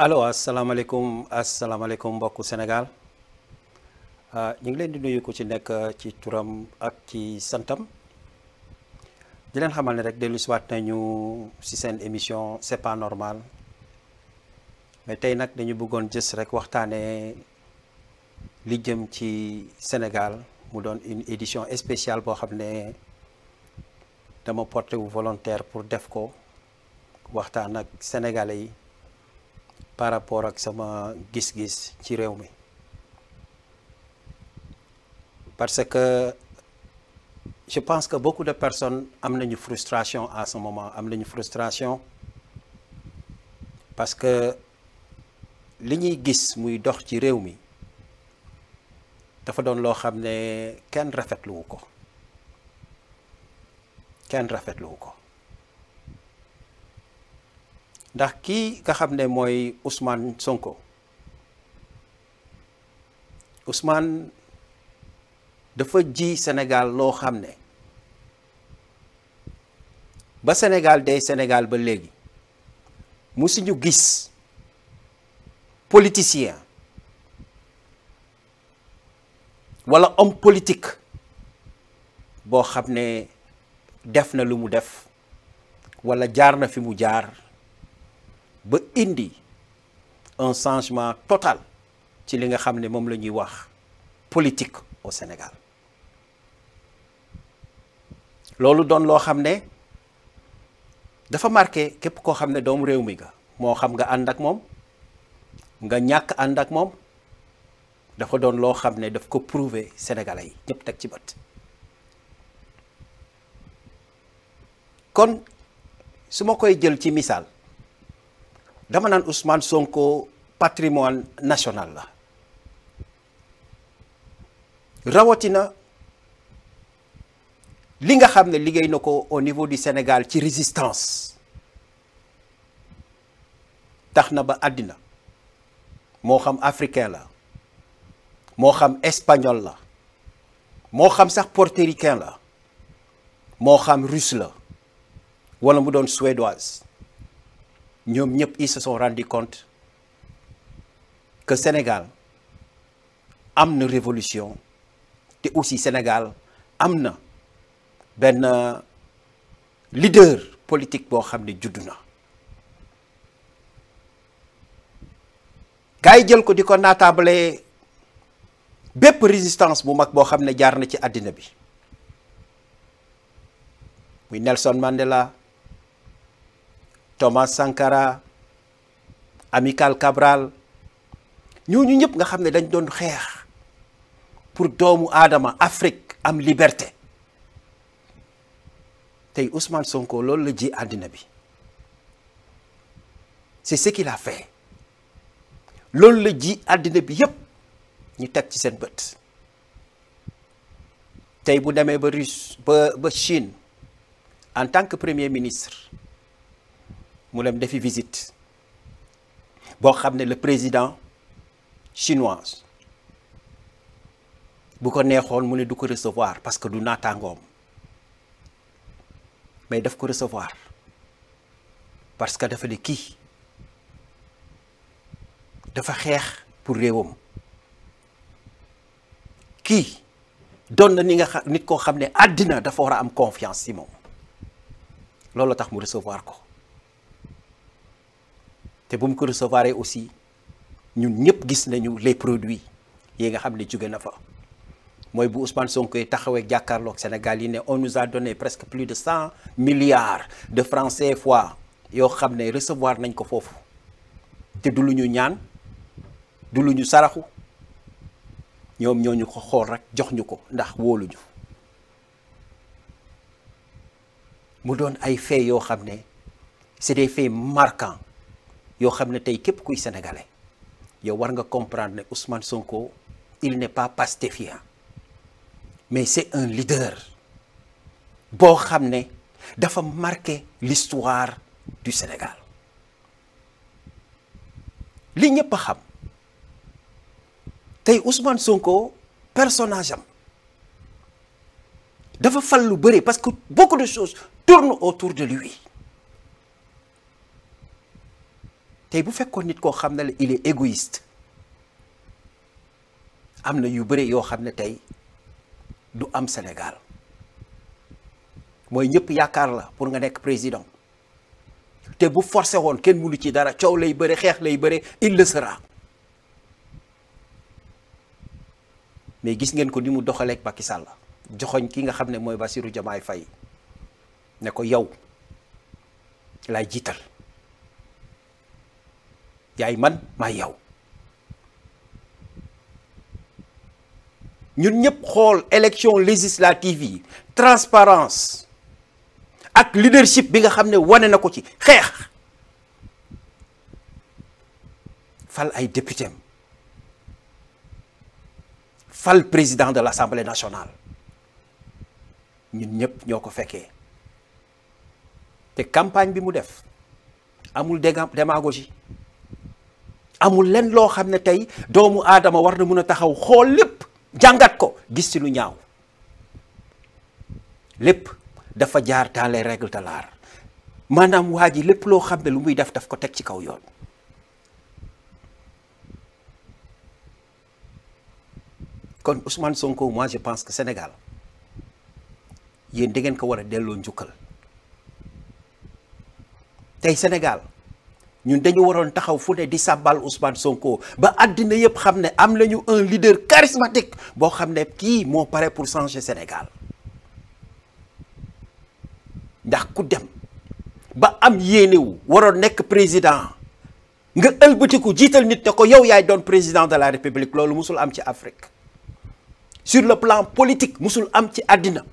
allo asalaamaaleykum mbokku Sénégal ñu ngi leen di nuyu ku ci nekk ci turam ak ci santam di leen xamal ne rek dellu si waat nañu si seen émission c'est pas normal mais tey nag dañu bëggoon jës rek waxtaanee li jëm ci Sénégal mu doon une édition spéciale boo xam ne dama porté wu volontaire pour def ko waxtaan ak sénégalais yi par rapport ak sama gis-gis ci réew mi parce que je pense que beaucoup de personnes am nañu frustration à ce moment am nañu frustration parce que li ñuy gis muy dox ci réew mi dafa doon loo xam ne kenn rafetluwu ko ndax kii nga xam ne mooy Ousmane Sonko Ousmane dafa ji Sénégal loo xam ne ba Sénégal day Sénégal ba léegi musuñu gis politicien walla homme politique boo xam ne def na lu mu def walla jaar na fi mu jaar ba indi un changement total ci li nga xam ne moom la ñuy wax politique au Sénégal loolu doon loo xam ne dafa marqué képp koo xam ne doomu réew mi nga moo xam nga ànd ak moom nga ñàkk ànd ak moom dafa doon loo xam ne daf ko prouver sénégalais yi ñëpp teg ci bët kon su ma koy jël ci misaal dama naan Ousmane Sonko patrimoine national la rawatina li nga xam ne liggéey na ko au niveau du Sénégal ci résistance tax na ba àddina moo xam africain la moo xam espagnol la moo xam sax portoricain la moo xam russe la wala mu doon suédoise ñoom ñëpp ils se sont rendu compte que Sénégal am na révolution te aussi Sénégal am na benn leader politique boo xam ne juddu na gars yi jël ko di ko naataabale bépp résistance bu mag boo xam ne jaar na ci àddina bi muy Nelson Mandela Thomas Sankara Amilcar Cabral ñooñu ñëpp nga xam ne dañ doon xeex pour doomu aadama Afrique am liberté tey Ousmane Sonko loolu la ji àddina bi c'est ce qu'il a fait loolu la ji àddina bi yépp ñu teg ci seen bët tey bu demee ba Russie ba Chine en tant que premier ministre mu dem defi visite boo xam ne le président chinois bu ko neexoon mu ne du ko recevoir parce que du naataangoom mais daf ko recevoir parce que dafa ne kii dafa xeex pour réewam kii doon na nit koo xam ne àddina dafa war a am confiance ci moom loolu tax mu recevoir ko te bu mu ko recevoir aussi ñun ñëpp gis nañu les produits yi nga xam ne jóge na fa mooy bu Ousmane Sonko yi taxawee jàkkaarloog Sénégal yi ne on nous a donné presque plus de 100 milliards de francs CFA yoo xam ne recevoir nañ ko foofu te du lu ñu ñaan du lu ñu saraxu ñoom ñooñu ko xool rek jox ñu ko ndax wóoluñu mu doon ay faits yoo xam ne c'est des faits marquants yoo xam ne tey képp kuy sénégalais yow war nga comprendre ne Ousmane Sonko il n'est pas pastéfien mais c'est un leader boo xam ne dafa marqué l'histoire du Sénégal li ñëpp a xam tey Ousmane Sonko personnage am dafa fal lu bëri parce que beaucoup de choses tournent autour de lui tey bu fekkoon nit koo xam ne la il est égoïste am na yu bëri yoo xam ne tey du am Sénégal mooy ñëpp yaakaar la pour nga nekk président te bu forcé woon kenn mënu ci dara coow lay bëri xeex lay bëri il le sera mais gis ngeen ko ni mu doxaleeg Macky Sall joxoñ ki nga xam ne mooy Bassirou Diomaye Faye ne ko yow laay jiital yaay man maay yow ñun ñëpp xool élection législative yi transparence ak leadership bi nga xam ne wane na ko ci xeex fal ay député fal président de l'Assemblée nationale ñun ñëpp ñoo ko fekkee te campagne bi mu def amul démagogie amul lenn loo xam ne tey doomu aadama war na mën a taxaw xool lépp jàngat ko gis ci lu ñaaw lépp dafa jaar dans les règles de l'art maanaam waa ji lépp loo xam ne lu muy def daf ko teg ci kaw yoon kon Ousmane Sonko moi je pense que Sénégal yéen da ngeen ko war a delloo njukkal tey Sénégal ñun dañu waroon taxaw fu ne di sàbbal Ousmane Sonko ba àddina yëpp xam ne am nañu un leader charismatique boo xam ne kii moo pare pour changer Sénégal ndax ku dem ba am yéenewu waroon nekk président nga ëlbatiku jiital nit ne ko yow yaay doon président de la République loolu musul am ci Afrique sur le plan politique musul am ci àddina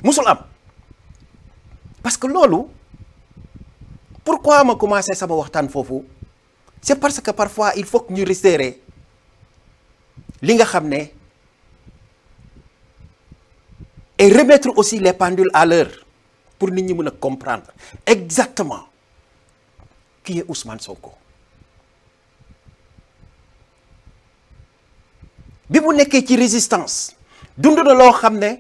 musul am parce que loolu pourquoi ma commencé sama waxtaan foofu c'est parce que parfois il faut que ñu resserrer li nga xam ne et remettre aussi les pendules à l'heure pour nit ñi mën a comprendre exactement qui est Ousmane Sonko bi mu nekkee ci résistance dund na loo xam ne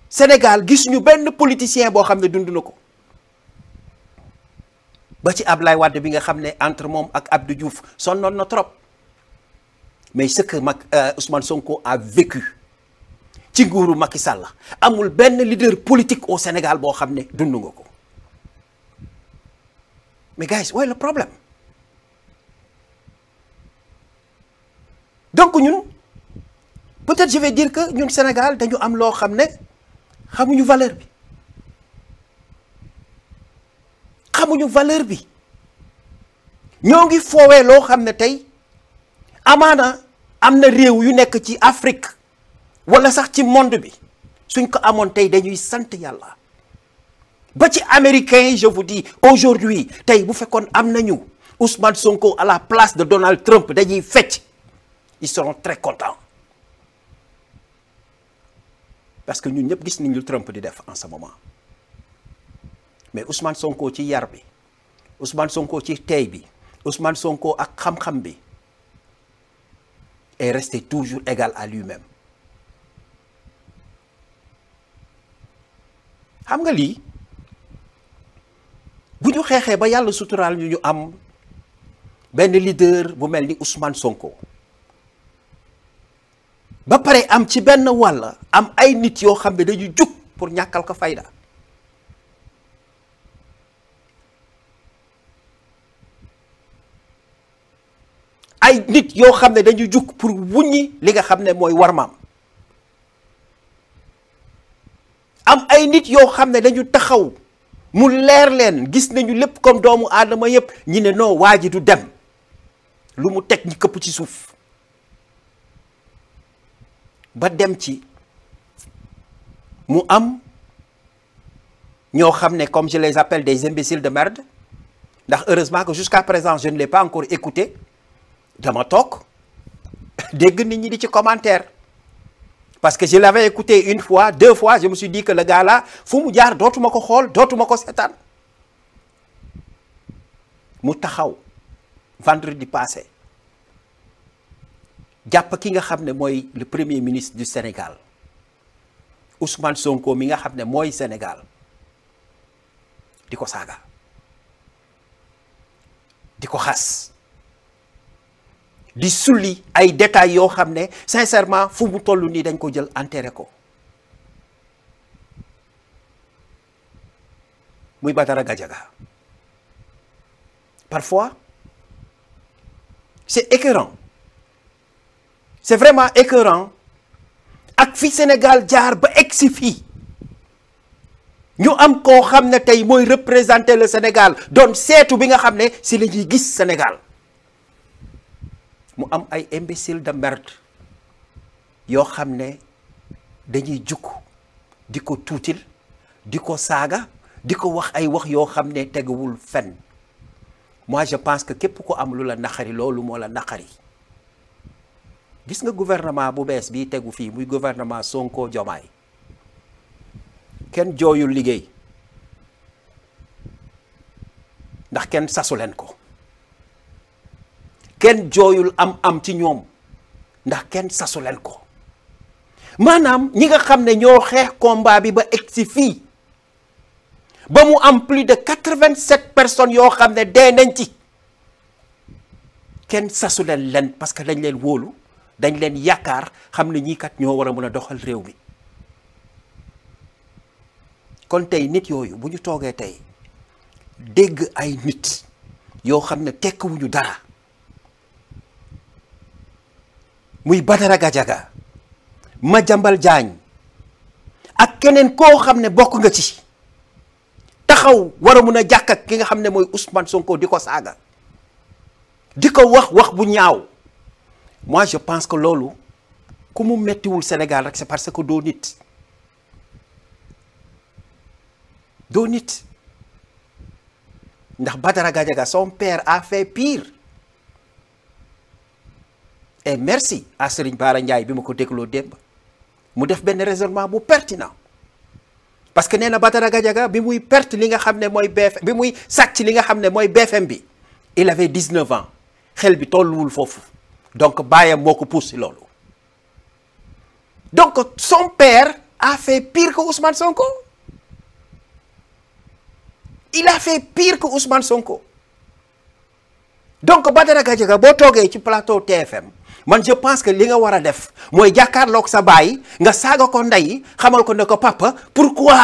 Sénégal gis ñu benn politicien boo xam ne dund na ko ba ci Ablaye Wade bi nga xam ne entre moom ak Abdou Diouf sonnoon na trop mais ce que Ousmane Sonko a vécu ci nguuru Macky Sall amul benn leader politique au Sénégal boo xam ne dund nga ko mais guys ouais le problème donc ñun peut-être je vais dire que ñun Sénégal dañu am loo xam ne xamuñu valeur bi xamuñu valeur bi ñoo ngi foowee loo xam ne tey amaana am na réew yu nekk ci Afrique wala sax ci monde bi suñ ko amoon tey dañuy sant yàlla ba ci américains yi je vous dis aujourd'hui tey bu fekkoon am nañu Ousmane Sonko à la place de Donald Trump dañuy fecc ils seront très contents parce que ñun ñëpp gis nañ lu Trump di def en ce moment mais Ousmane Sonko ci yar bi Ousmane Sonko ci tey bi Ousmane Sonko ak xam-xam bi est resté toujours égal à lui-même xam nga lii bu ñu xeexee ba yàlla suturaal ñu am benn leader bu mel ni Ousmane Sonko ba pare am ci benn wàll am ay nit yoo xam ne dañu jug pour ñàkkal ko fayda ay nit yoo xam ne dañu jug pour wuññi li nga xam ne mooy warmaam am ay nit yoo xam ne dañu taxaw mu leer leen gis nañu lépp comme doomu aadama yépp ñi ne non waa ji du dem lu mu teg ñi këpp ci suuf ba dem ci mu am ñoo xam ne comme je les appelle des imbéciles de merde ndax heureusement que jusqu'à présent je ne l'ai pas encore écouté dama toog dégg nit ñi di ci commentaire parce que je l'avais écouté une fois deux fois je me suis dit que le gars là fu mu jaar dootuma ko xool dootuma ko seetaan mu taxaw vendredi passé jàpp ki nga xam ne mooy le premier ministre du Sénégal Ousmane Sonko mi nga xam ne mooy Sénégal di ko saaga di ko xas di sulli ay détails yoo xam ne sincèrement fu mu toll nii dañ ko jël enterré ko muy Badara Gadiaga parfois c'est écœurant c'est vraiment écœurant ak fi Sénégal jaar ba egsi fii ñu am koo xam ne tey mooy représenter le Sénégal doon seetu bi nga xam ne si la ñuy gis Sénégal mu am ay imbéciles de merde yoo xam ne dañuy jukk di ko tuutil di ko saaga di ko wax ay wax yoo xam ne teguwul fenn moi je pense que képp ko am lu la naqari loolu moo la naqari gis nga gouvernement bu bees bii tegu fii muy gouvernement Sonko Diomaye kenn jooyul liggéey ndax kenn sasu leen ko kenn jooyul am ci ñoom ndax kenn sasu leen ko maanaam ñi nga xam ne ñoo xeex combat bi ba egsi fii ba mu am plus de 87 personnes yoo xam ne dee nañ ci kenn sasu leen parce que dañ leen wóolu dañ leen yaakaar xam ne ñii kat ñoo war a mën a doxal réew mi kon tey nit yooyu bu ñu toogee tey dégg ay nit yoo xam ne tekkiwuñu dara muy Badara Gadiaga Madiambal Diagne ak keneen koo xam ne bokk nga ci taxaw war a mun a jàkk ak ki nga xam ne mooy Ousmane Sonko di ko saaga di ko wax bu ñaaw moi je pense que loolu ku mu mettiwul Sénégal rek c'est parce que doo nit ndax Badara Gadiaga son père a fait pire et merci à Serigne Bara Ndiaye bi ma ko dégloo démb mu def benn raisonnement bu pertinent parce que nee na Badara Gadiaga bi muy perte li nga xam ne mooy BFM bi muy sàcc li nga xam ne mooy BFM bi il avait 19 ans xel bi tolluwul foofu donc baayam moo ko pousse loolu donc son père a fait pire que Ousmane Sonko il a fait pire que Ousmane Sonko donc Badara Gadiaga boo toogee ci plateau TFM man je pense que li nga war a def mooy jàkkaarloog sa baay nga saaga ko ndey xamal ko ne ko papa pourquoi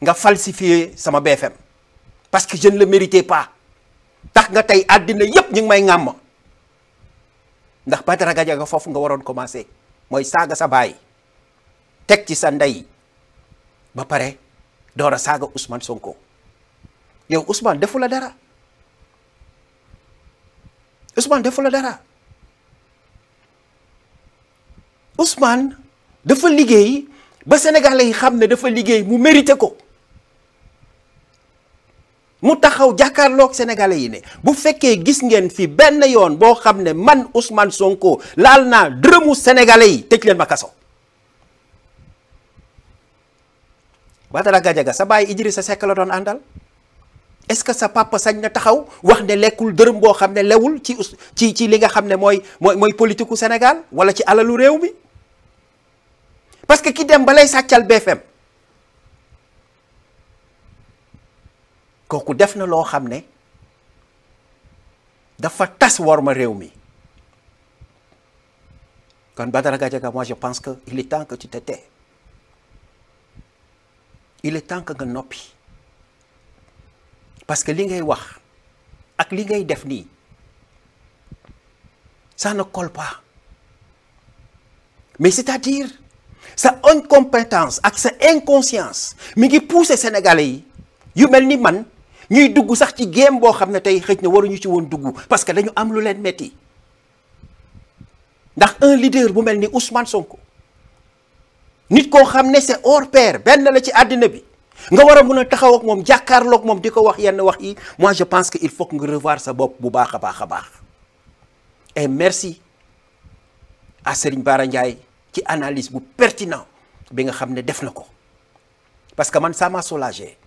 nga falsifier sama BFM parce que je ne le méritais pas tax nga tey àddina yépp ñu ngi may ŋàmm ndax Badara Gadiaga foofu nga waroon commencer mooy saaga sa baay teg ci sa ndey ba pare door a saaga Ousmane Sonko yow Ousmane defu la dara Ousmane dafa liggéey ba sénégalais yi xam ne dafa liggéey mu mérité ko mu taxaw jàkkaarloog sénégalais yi ne bu fekkee gis ngeen fi benn yoon boo xam ne man Ousmane Sonko laal naa dërëmu sénégalais yi tëj leen ma kaso. Badara Gadiaga sa baay Idrissa Seck la doon àndal est-ce que sa papa sañ na taxaw wax ne lekkul dërëm boo xam ne lewul ci li nga xam ne mooy politique u Sénégal wala ci alalu réew mi parce que ki dem ba lay sàccal BFM kooku def na loo xam ne dafa tas war ma réew mi kon Badara Gadiaga moi je pense que il est temps que tu te tais il est temps que nga noppi parce que li ngay wax ak li ngay def nii ça ne colle pas mais c'est-à-dire sa incompétence ak sa inconscience mi ngi pousser sénégalais yi yu mel ni man ñuy dugg sax ci game boo xam ne tey xëj na waruñu ci woon dugg parce que dañu am lu leen metti ndax un leader bu mel ni Ousmane Sonko nit koo xam ne c'est hors pair benn la ci àddina bi nga war a mun a taxaw ak moom jàkkaarloog moom di ko wax yenn wax yi moi je pense que il faut que nga revoir sa bopp bu baax a baax a baax et merci à Serigne Bara Ndiaye ci analyse bu pertinent bi nga xam ne def na ko parce que man ça m'a soulagé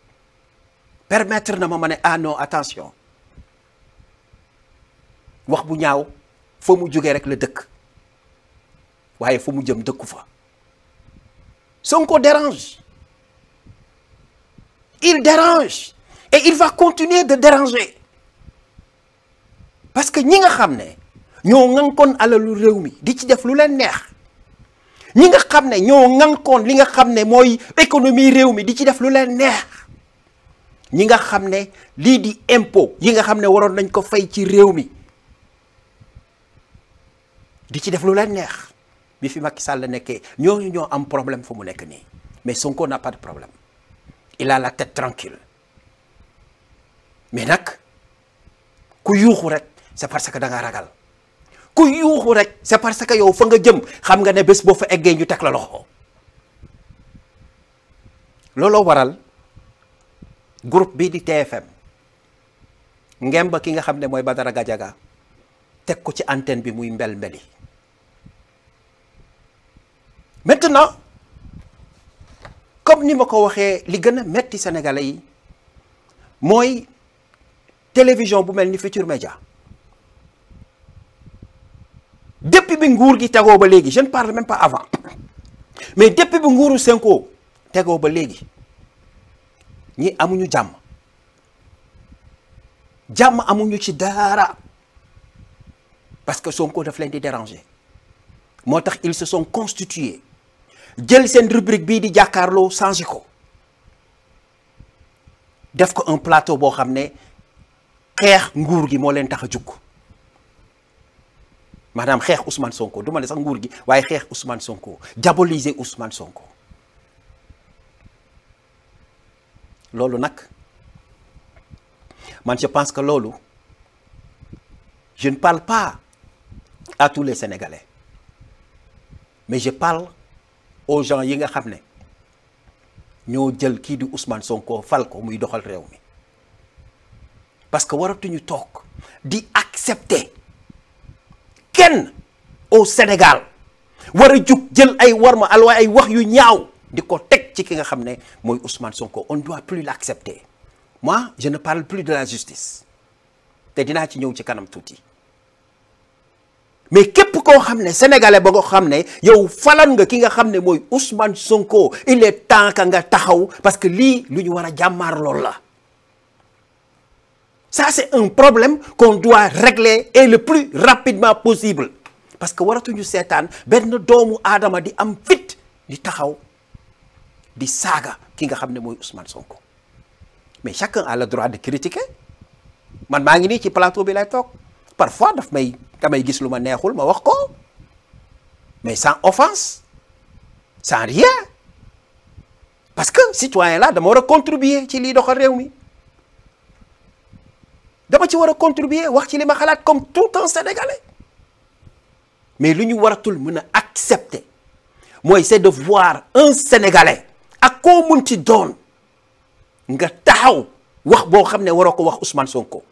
permettre na ma ne ah non attention wax bu ñaaw fa mu jógee rek la dëkk waaye fa mu jëm dëkku fa Sonko dérange. Il dérange et il va continuer de déranger parce que ñi nga xam ne ñoo ŋànkoon alalu réew mi di ci def lu leen neex ñi nga xam ne ñoo ŋànkoon li nga xam ne mooy économie réew mi di ci def lu leen neex ñi nga xam ne lii di impôt yi nga xam ne waroon nañ ko fay ci réew mi di ci def lu leen neex bi fi Macky Sall nekkee ñooñu ñoo am problème fu mu nekk nii mais Sonko n'a pas de problème. Il a la tête tranquille mais nag ku yuuxu rek c'est parce que da nga ragal ku yuuxu rek c'est parce que yow fa nga jëm xam nga ne bés boo fa eggee ñu teg la loxo looloo waral groupe bii di TFM ngemba ki nga xam ne mooy Badara Gadiaga teg ko ci antenne bi muy mbel-mbeli maintenant comme ni ma ko waxee li gën a metti sénégalais yi mooy télévision bu mel ni Futurs Médias depuis bi nguur gi tegoo ba léegi je ne parle même pas avant mais depuis bi nguuru Sonko tegoo ba léegi ñi amuñu jàmm amuñu ci dara parce que Sonko daf leen di déranger moo tax ils se sont constitués jël seen rubrique bii di jàkkaarloo changé ko def ko un plateau boo xam ne xeex nguur gi moo leen tax a jug maanaam xeex Ousmane Sonko du ma ne sax nguur gi waaye xeex Ousmane Sonko diaboliser Ousmane Sonko loolu nag man je pense que loolu je ne parle pas à tous les Sénégalais mais je parle aux gens yi nga xam ne ñoo jël kii di Ousmane Sonko fal ko muy doxal réew mi parce que waratuñu toog di accepter kenn au Sénégal war a jug jël ay warma alwa ay wax yu ñaaw di ko teg ci ki nga xam ne mooy Ousmane Sonko on ne doit plus l'accepter moi je ne parle plus de la justice te dinaa ci ñëw ci kanam tuuti mais képp koo xam ne sénégalais ba nga xam ne yow falan nga ki nga xam ne mooy Ousmane Sonko il est temps que nga taxaw parce que lii lu ñu war a jàmmaar lool la ça c'est un problème qu'on doit régler et le plus rapidement possible parce que waratuñu seetaan benn doomu aadama di am fit di taxaw di saaga ki nga xam ne mooy Ousmane Sonko mais chacun a le droit de critiquer man maa ngi nii ci plateau bi lay toog parfois damay gis lu ma neexul ma wax ko mais sans offense sans rien parce que citoyen là dama war a contribuer ci lii doxal réew mi dama ci war a contribuer wax ci li ma xalaat comme tout un Sénégalais mais lu ñu waratul mën a accepter mooy c'est de voir un Sénégalais ak koo mun ci doon nga taxaw wax boo xam ne waroo ko wax Ousmane Sonko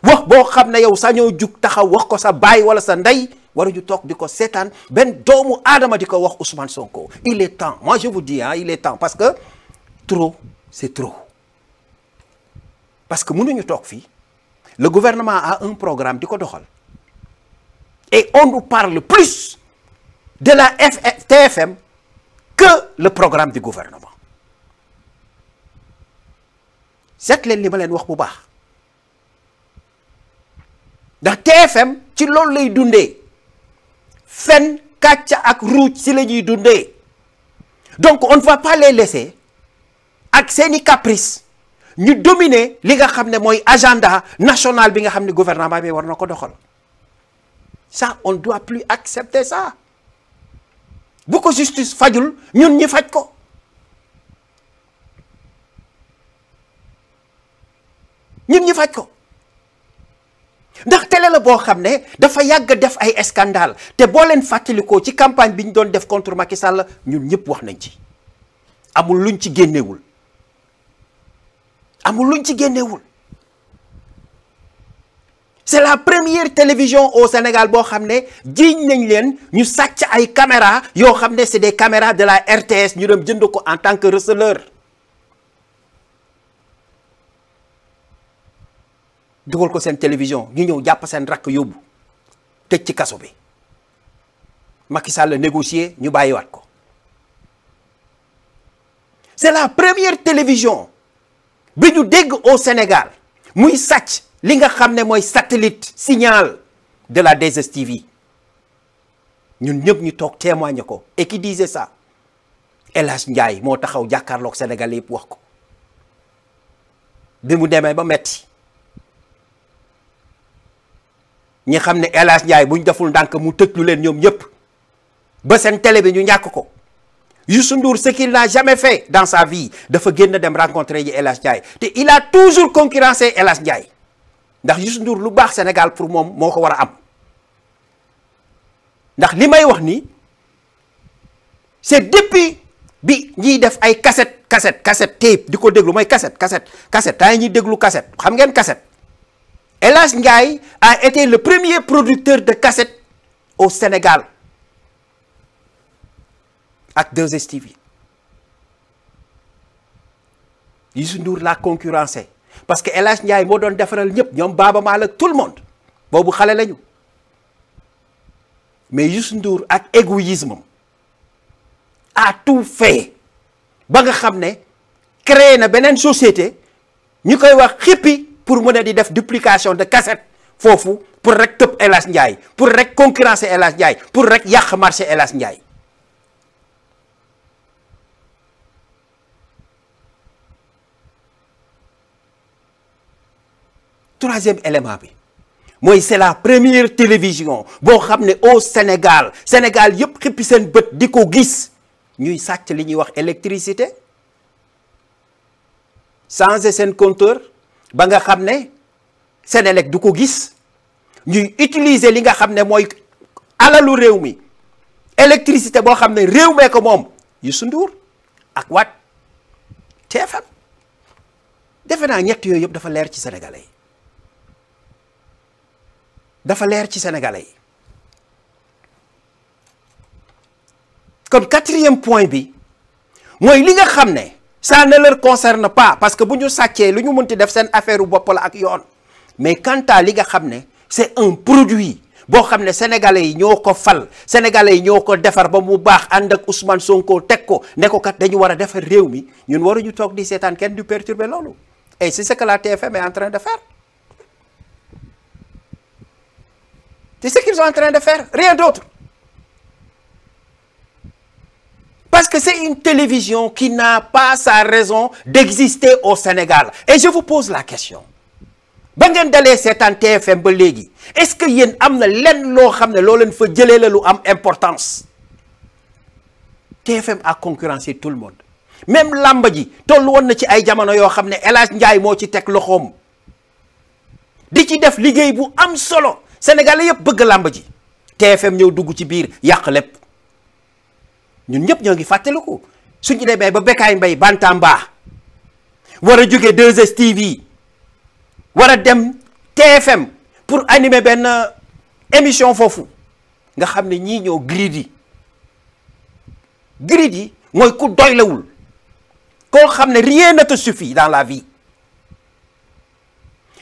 wax boo xam ne yow sañoo jug taxaw wax ko sa baay wala sa ndey waruñu toog di ko seetaan benn doomu aadama di ko wax Ousmane Sonko il est temps moi je vous dis il est temps parce que trop c'est trop parce que mënuñu toog fii le gouvernement a un programme di ko doxal et on nous parle plus de la TFM que le programme du gouvernement seet leen li ma leen wax bu baax ndax TFM ci loolu lay dundee fen kàcc ak ruuj si la ñuy dundee donc on ne va pas les laisser ak seeni caprice ñu dominer li nga xam ne mooy agenda national bi nga xam ne gouvernement bi war na ko doxal ça on ne doit plus accepter ça bu ko justice fajul ñun ñi faj ko ndax télé la boo xam ne dafa yàgg def ay scandale te boo leen fàttalikoo ci campagne bi ñu doon def contre Macky Sall ñun ñëpp wax nañ ci amul luñ ci génnewul c'est la première télévision au Sénégal boo xam ne jiiñ nañ leen ñu sàcc ay caméra yoo xam ne c'est des caméras de la RTS ñu dem jënd ko en tant que receleur dugal ko seen télévision ñu ñëw jàpp seen rakk yóbbu tëj ci kaso bi Macky Sall négocier ñu bàyyiwaat ko c'est la première télévision bi ñu dégg au Sénégal muy sàcc li nga xam ne mooy satellite signal de la 2STV ñun ñëpp ñu toog témoigner ko et qui disait ça El Hadj Ndiaye moo taxaw jàkkaarloog Sénégal yëpp wax ko bi mu demee ba metti ñi xam ne El Hadj Ndiaye buñ deful ndànk mu tëj leen ñoom ñëpp ba seen télé bi ñu ñàkk ko Youssou Ndour ce qu'il n'a jamais fait dans sa vie dafa génn dem rencontrer ji El Hadj Ndiaye te il a toujours concurrencé El Hadj Ndiaye ndax Youssou Ndour lu baax Sénégal pour moom moo ko war a am ndax li may wax ni c'est depuis bi ñiy def ay cassette tape di ko déglu mooy cassette temps yi ñuy déglu cassette xam ngeen cassette El Hadj Ndiaye a été le premier producteur de cassette au Sénégal ak 2STV Youssou Ndour l'a concurrencé parce que El Hadj Ndiaye moo doon defaral ñëpp ñoom Baaba Maal ak tout le monde boobu xale lañu mais Youssou Ndour ak égoïsme a tout fait ba nga xam ne créé na beneen société ñu koy wax xippi pour mën a di def duplication de cassette foofu pour rek tëb El Hadj Ndiaye pour rek concurrencer El Hadj Ndiaye pour rek yàq marché El Hadj Ndiaye troisième élément bi mooy c'est la première télévision boo xam ne au Sénégal yëpp xippi seen bët di ko gis ñuy sàcc li ñuy wax électricité changer seen compteur ba nga xam ne Sénélec du ko gis ñuy utiliser li nga xam ne mooy alalu réew mi électricité boo xam ne réew mee ko moom Youssou Ndour ak waat TFM defe naa ñett yooyu yëpp dafa leer ci sénégalais yi dafa leer ci sénégalais yi kon quatrième point bi mooy li nga xam ne ça ne leur concerne pas parce que bu ñu sàccee lu ñu mënti def seen affaire bopp la ak yoon mais quant à li nga xam ne c'est un produit boo xam ne sénégalais yi ñoo ko fal sénégalais yi ñoo ko defar ba mu baax ànd ak Ousmane Sonko teg ko ne ko kat dañu war a defar réew mi ñun waruñu toog di seetaan kenn du perturber loolu et c'est ce que la TFM est en train de faire. C'est ce qu'ils sont en train de faire, rien d'autre. Parce que c'est une télévision qui n'a pas sa raison d'exister au Sénégal. Et je vous pose la question. ba ngeen dalee seetaan TFM ba léegi est-ce que yéen am na lenn loo xam ne loo leen fa jëlee la lu am importance TFM a concurrencé tout le monde même làmba ji toll woon na ci ay jamono yoo xam ne El Hadj Ndiaye moo ci teg loxoom di ci def liggéey bu am solo Sénégalais yëpp bëgg làmb ji TFM ñëw dugg ci biir yàq lépp ñun ñëpp ñoo ngi fàttaliku suñu demee ba Bécaye Mbaye Bantamba war a jóge 2STV war a dem TFM pour animer benn émission foofu nga xam ne ñii ñoo greedy mooy ku doylewul koo xam ne rien ne te suffit dans la vie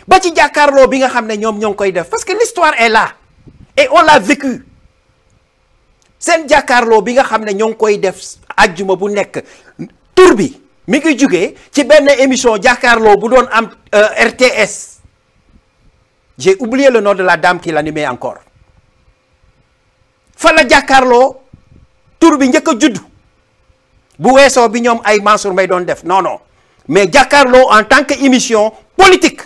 ba ci jàkkaarloo bi nga xam ne ñoom ñoo ngi koy def parce que l'histoire est là et on l'a vécu seen jàkkaarloo bi nga xam ne ñoo ngi koy def ajjuma bu nekk tur bi mi ngi jugee ci benn émission jàkkaarloo bu doon am RTS j'ai oublié le nom de la dame qui l'animait encore fa la jàkkaarloo tur bi njëkk a judd bu weesoo bi ñoom ay Mansour Mbaye doon def non mais jàkkaarloo en tant que émission politique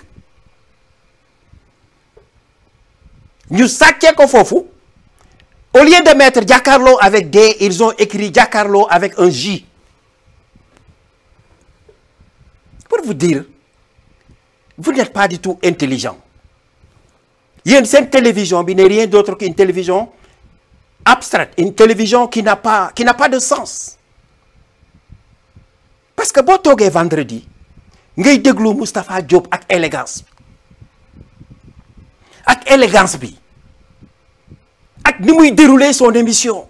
ñu sàccee ko foofu au lieu de mettre jàkkaarloo avec D ils ont écrit jàkkaarloo avec un J pour vous dire vous n'êtes pas du tout intelligent yéen seen télévision bi n'est rien d'autre qu'une télévision abstraite une télévision qui n'a pas de sens parce que boo toogee vendredi ngay déglu Moustapha Diop ak élégance bi ak ni muy dérouler son émission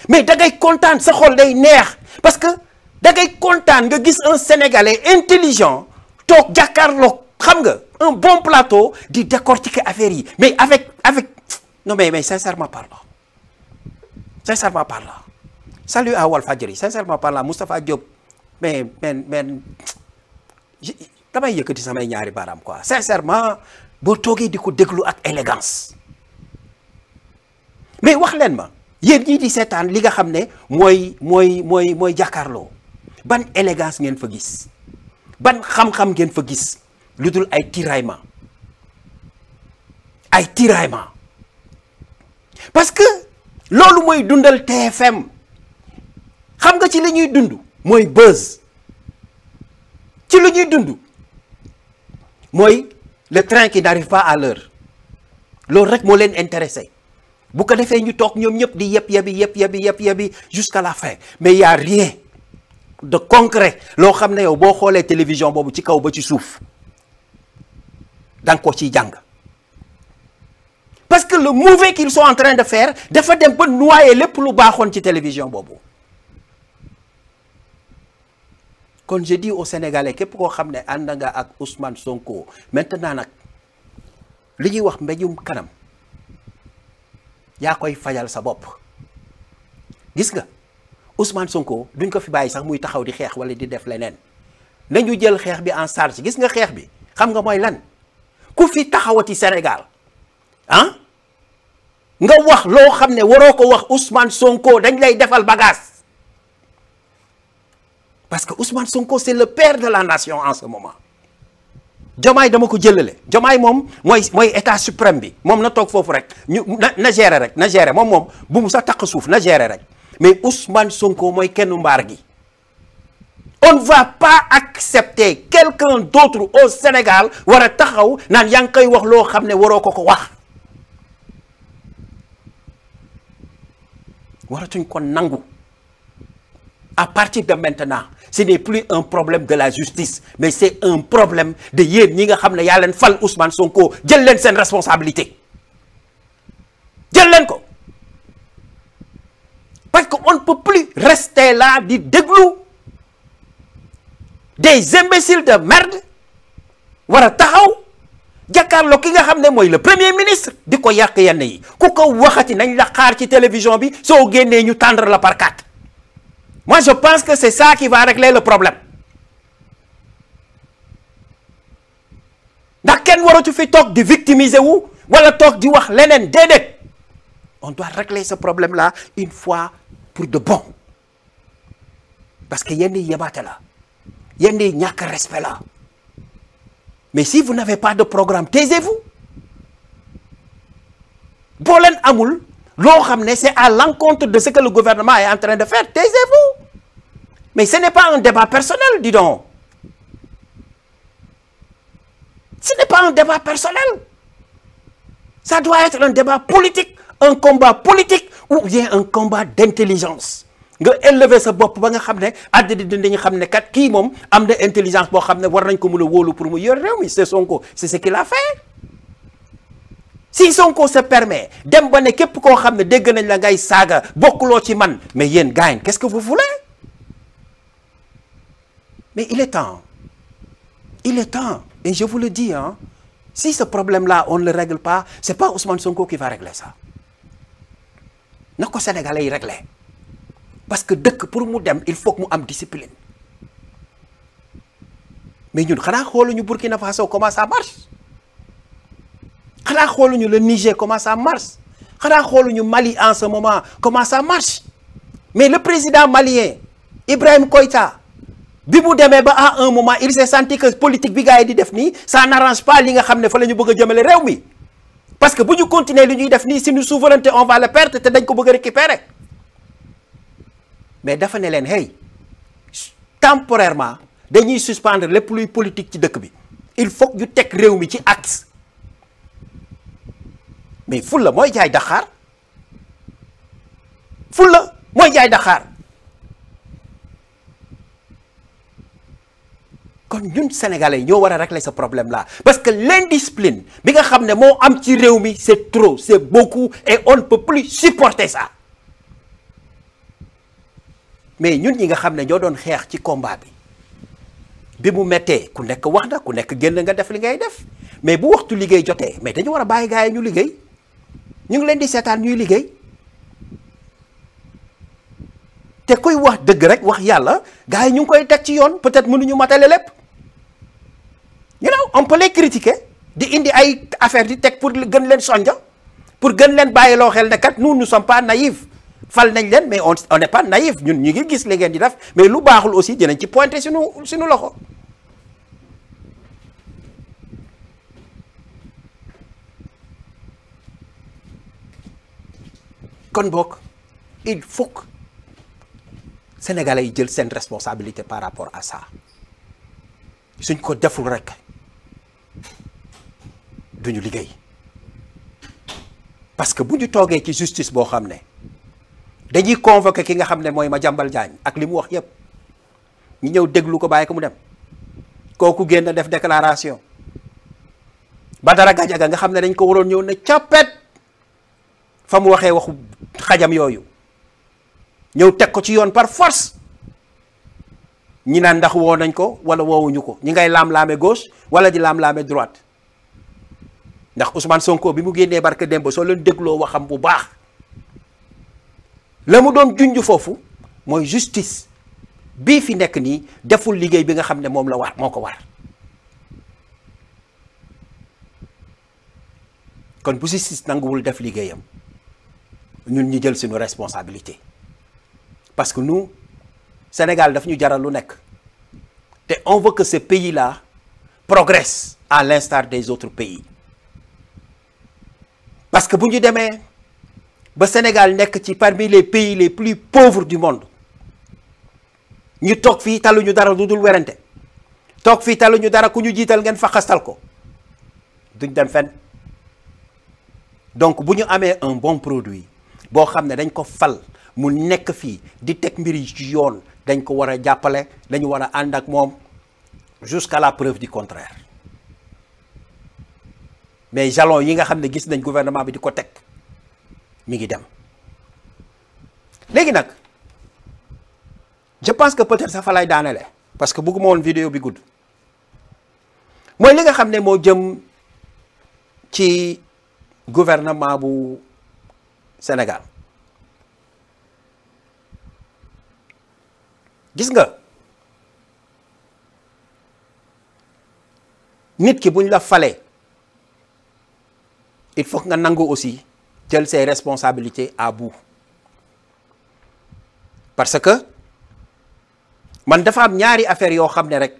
mais da ngay kontaan sa xol day neex parce que da ngay kontaan nga gis un Sénégalais intelligent toog jàkkaarloo xam nga un bon plateau di décortiquer affaire yi mais avec non mais sincèrement parlant salut à Walfadjri sincèrement parlant Moustapha Diop mais damay yëkkati samay ñaari baaraam quoi sincèrement boo toogee di ko déglu ak élégance mais wax leen ma yéen ñii di seetaan li nga xam ne mooy jàkkaarloo ban élégance ngeen fa gis ban xam-xam ngeen fa gis lu dul ay tiraillement parce que loolu mooy dundal TFM xam nga ci li ñuy dund mooy buzz ci lu ñuy dund mooy le train qui n'arrive pas à l'heure loolu rek moo leen intéressé bu ko defee ñu toog ñoom ñëpp di yëpp jusqu'à la fin mais y a rien de concret loo xam ne yow boo xoolee télévision boobu ci kaw ba ci suuf da nga ko ciy jàng parce que le mauvais qu'ils sont en train de faire dafa dem ba noyer lépp lu baaxoon ci télévision boobu kon je dis aux Sénégalais képp koo xam ne ànd nga ak Ousmane Sonko maintenant nag li ñuy wax mbéjum kanam yaa koy fajal sa bopp gis nga Ousmane Sonko duñ ko fi bàyyi sax muy taxaw di xeex wala di def leneen nañu jël xeex bi en charge gis nga xeex bi xam nga mooy lan ku fi taxawati Sénégal ah nga wax loo xam ne waroo ko wax Ousmane Sonko dañ lay defal bagage parce que Ousmane Sonko c'est le père de la nation en ce moment Diomaye dama ko jëlale Diomaye moom mooy état suprême bi moom na toog foofu rek ñu na gérer rek na gérer moom bu mu sax taq suuf na gérer rek mais Ousmane Sonko mooy kenn mbaar gi on ne va pas accepter quelqu'un d'autre au Sénégal war a taxaw naan yaa ngi koy wax loo xam ne waroo ko wax waratuñ ko nangu à partir de maintenant ce n'est plus un problème de la justice mais c'est un problème de yéen ñi nga xam ne yaa leen fal Ousmane Sonko jël leen seen responsabilité jël leen ko parce que on ne peut plus rester là di déglu des imbéciles de merde war a taxaw jàkkaarloo ki nga xam ne mooy le premier ministre di ko yàq yenn yi ku ko waxati nañ la xaar ci télévision bi soo génnee ñu tendre la par quatre. Moi je pense que c'est ça qui va régler le problème ndax kenn waratu fi toog di victimiser wu wala toog di wax leneen déedéet on doit régler ce problème là une fois pour de bon parce que yenn yi yebaate la yenn yi ñàkk respect la mais si vous n'avez pas de programme taisez-vous boo leen amul loo xam ne c'est à l'encontre de ce que le gouvernement est en train de faire taisez-vous mais ce n'est pas un débat personnel dis donc ce n'est pas un débat personnel ça doit être un débat politique un combat politique ou bien un combat d'intelligence nga élever sa bopp ba nga xam ne àddina dañu xam ne kat kii moom am na intelligence boo xam ne war nañ ko mën a wóolu pour mu yor réew mi c'est Sonko c'est ce qu'il a fait si Sonko se permet dem ba ne képp koo xam ne dégg nañ la ngay saaga bokkuloo ci man mais yéen gaañ qu'est-ce que vous voulez mais il est temps et je vous le dis hein si ce problème-là on ne le règle pas c'est pas Ousmane Sonko qui va régler ça na ko Sénégalais yi régler parce que dëkk pour mu dem il faut que mu am discipline mais ñun xanaa xooluñu Burkina Faso comment ça marche xanaa xooluñu le Niger comment ça marche xanaa xooluñu Mali en ce moment comment ça marche mais le président malien Ibrahim Koïta bi mu demee ba à un moment il s'est senti que politique bi gars yi di def nii ça n'arrange pas li nga xam ne fa la ñu bëgg a jëmale réew mi parce que bu ñu continuer li ñuy def nii suñu souveraineté on va le perdre te dañ ko bëgg a récupérer mais dafa ne leen hey temporairement dañuy suspendre lépp luy politique ci dëkk bi il faut que ñu teg réew mi ci axe mais fulla mooy jaay daxaar fulla mooy jaay daxaar kon ñun sénégalais ñoo war a régler ce problème là parce que l'indiscipline bi nga xam ne moo am ci réew mi c'est trop c'est beaucoup et on ne peut plus supporter ça mais ñun ñi nga xam ne ñoo doon xeex ci combat bi mu mettee ku nekk wax na ku nekk génn nga def li ngay def mais bu waxtu liggéey jotee mais dañu war a bàyyi gars yi ñu liggéey ñu ngi leen di seetaan ñuy liggéey te koy wax dëgg rek wax yàlla gars yi ñu ngi koy teg ci yoon peut-être mënuñu matale lépp you know on peut les critiquer di indi ay affaire di teg pour gën leen sonja pour gën leen bàyyiloo xel ne kat nous ne sommes pas naïfs fal nañ leen mais on n'est pas naïf ñun ñu ngi gis li ngeen di def mais lu baaxul aussi dinañ ci pointer suñu loxo. kon boog il faut que sénégalais yi jël seen responsabilité par rapport à ça suñ ko deful rek duñu liggéey parce que bu ñu toogee ci justice boo xam ne dañuy convoquer ki nga xam ne mooy Madiambal Diagne ak li mu wax yépp ñu ñëw déglu ko bàyyi ko mu dem kooku génn def déclaration Badara Gadiaga nga xam ne dañ ko waroon ñëw ne coppet fa mu waxee waxu xajam yooyu ñëw teg ko ci yoon par force ñi naan ndax woo nañ ko wala woowuñu ko ñi ngay laam-laame gauche wala di laam-laame droite ndax Ousmane Sonko bi mu génnee barke démb soo leen dégloo waxam bu baax la mu doon junj foofu mooy justice bii fi nekk nii deful liggéey bi nga xam ne moom la war moo ko war kon bu justice nanguwul def liggéeyam ñun ñu jël suñu responsabilité parce que nous Sénégal daf ñu jaral lu nekk te on veut que ce pays-là progresse à l'instar des autres pays parce que bu ñu demee ba Sénégal nekk ci parmi les pays les plus pauvres du monde ñu toog fii taluñu dara lu dul werante toog fii taluñu dara ku ñu jiital ngeen faxastal ko duñ dem fenn donc bu ñu amee un bon produit boo xam ne dañ ko fal mu nekk fii di teg mbir yi ci yoon dañ ko war a jàppale dañu war a ànd ak moom jusqu'à la preuve du contraire mais jalon yi nga xam ne gis nañ gouvernement bi di ko teg mi ngi dem léegi nag je pense que peut-être sax fa lay daanele parce que bëgguma woon vidéo bi gudd mooy li nga xam ne moo jëm ci gouvernement bu Sénégal gis nga nit ki buñ la falee il faut que nga nangu aussi jël ses responsabilités à bout parce que man dafa am ñaari affaire yoo xam ne rek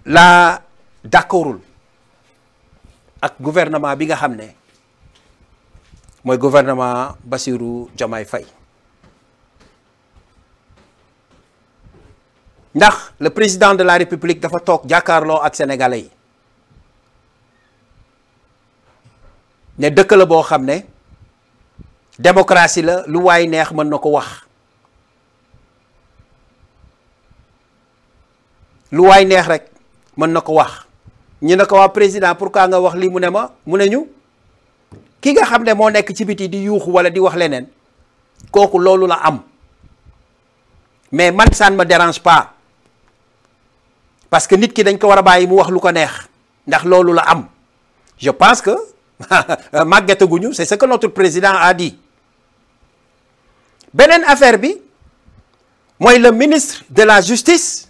laa d'accordul ak gouvernement bi nga xam ne mooy gouvernement Bassirou Diomaye Faye ndax le président de la République dafa toog jàkkaarloo ak sénégalais yi ne dëkk la boo xam ne démocratie la lu waay neex mën na ko wax lu waay neex rek mën na ko wax ñu ne ko waa président pourquoi nga wax lii mu ne mu ne ñu ki nga xam ne moo nekk ci biti di yuuxu wala di wax leneen kooku loolu la am mais man ça ne me dérange pas parce que nit ki dañ ko war a bàyyi mu wax lu ko neex ndax loolu la am je pense que màggetaguñu c'est ce que notre président a dit beneen affaire bi mooy le ministre de la justice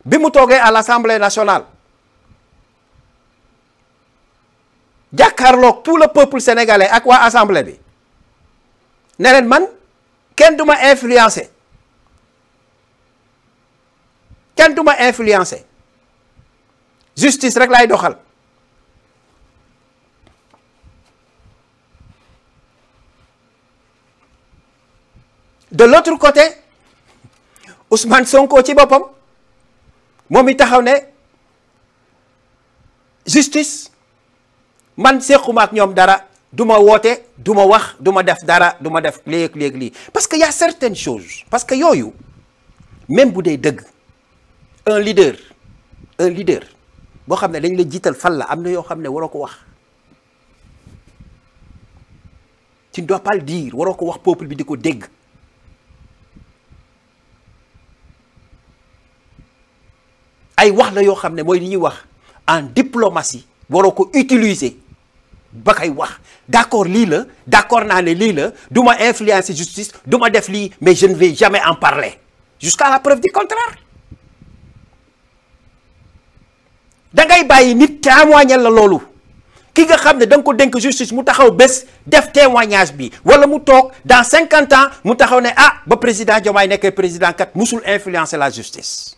bi mu toogee à l'Assemblée nationale jàkkaarloog tout le peuple sénégalais ak waa assemblée bi ne leen man kenn du ma influencer kenn du ma influencer justice rek lay doxal de l'autre côté Ousmane Sonko ci boppam moom i taxaw ne justice man sequma ak ñoom dara du ma woote du ma wax du ma def dara du ma def léeg-léeg lii parce que y a certaines choses parce que yooyu même bu dee dëgg un leader boo xam ne dañ la jiital fal la am na yoo xam ne waroo ko wax tu ne dois pas le dire waroo ko wax peuple bi di ko dégg ay wax la yoo xam ne mooy li ñuy wax en diplomatie waroo ko utiliser ba koy wax d'accord lii la d'accord naa ne lii la du ma influencer justice du ma def lii mais je ne vais jamais en parler jusqu'à la preuve du contraire. da ngay bàyyi nit témoigner la loolu ki nga xam ne da nga ko dénk justice mu taxaw bés def témoignage bi wala mu toog dans 50 ans mu taxaw ne ah ba président Diomaye nekkee président kat musul influencer la justice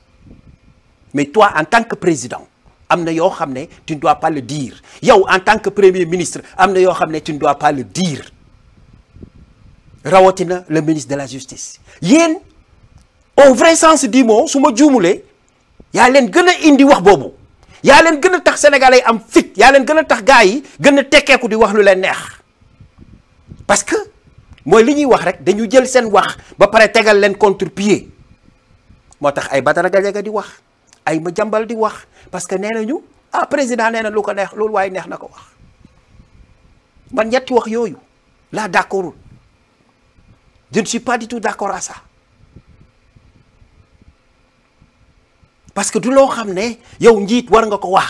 mais toi en tant que président am na yoo xam ne tu ne dois pas le dire yow en tant que premier ministre am na yoo xam ne tu ne dois pas le dire rawatina le ministre de la justice yéen au vrai sens du mot su ma juumulee yaa leen gën a indi wax boobu yaa leen gën a tax sénégalais am fit yaa leen gën a tax gars yi gën a tekkeeku di wax lu leen neex parce que mooy li ñuy wax rek dañu jël seen wax ba pare tegal leen contre-pied moo tax ay Badara Gadiaga di wax ay Madiambal di wax parce que nee nañu ah président nee na lu ko neex loolu waaye neex na ko wax man ñetti wax yooyu laa d'accordul je ne suis pas du tout d'accord à ça parce que du loo xam ne yow njiit war nga ko wax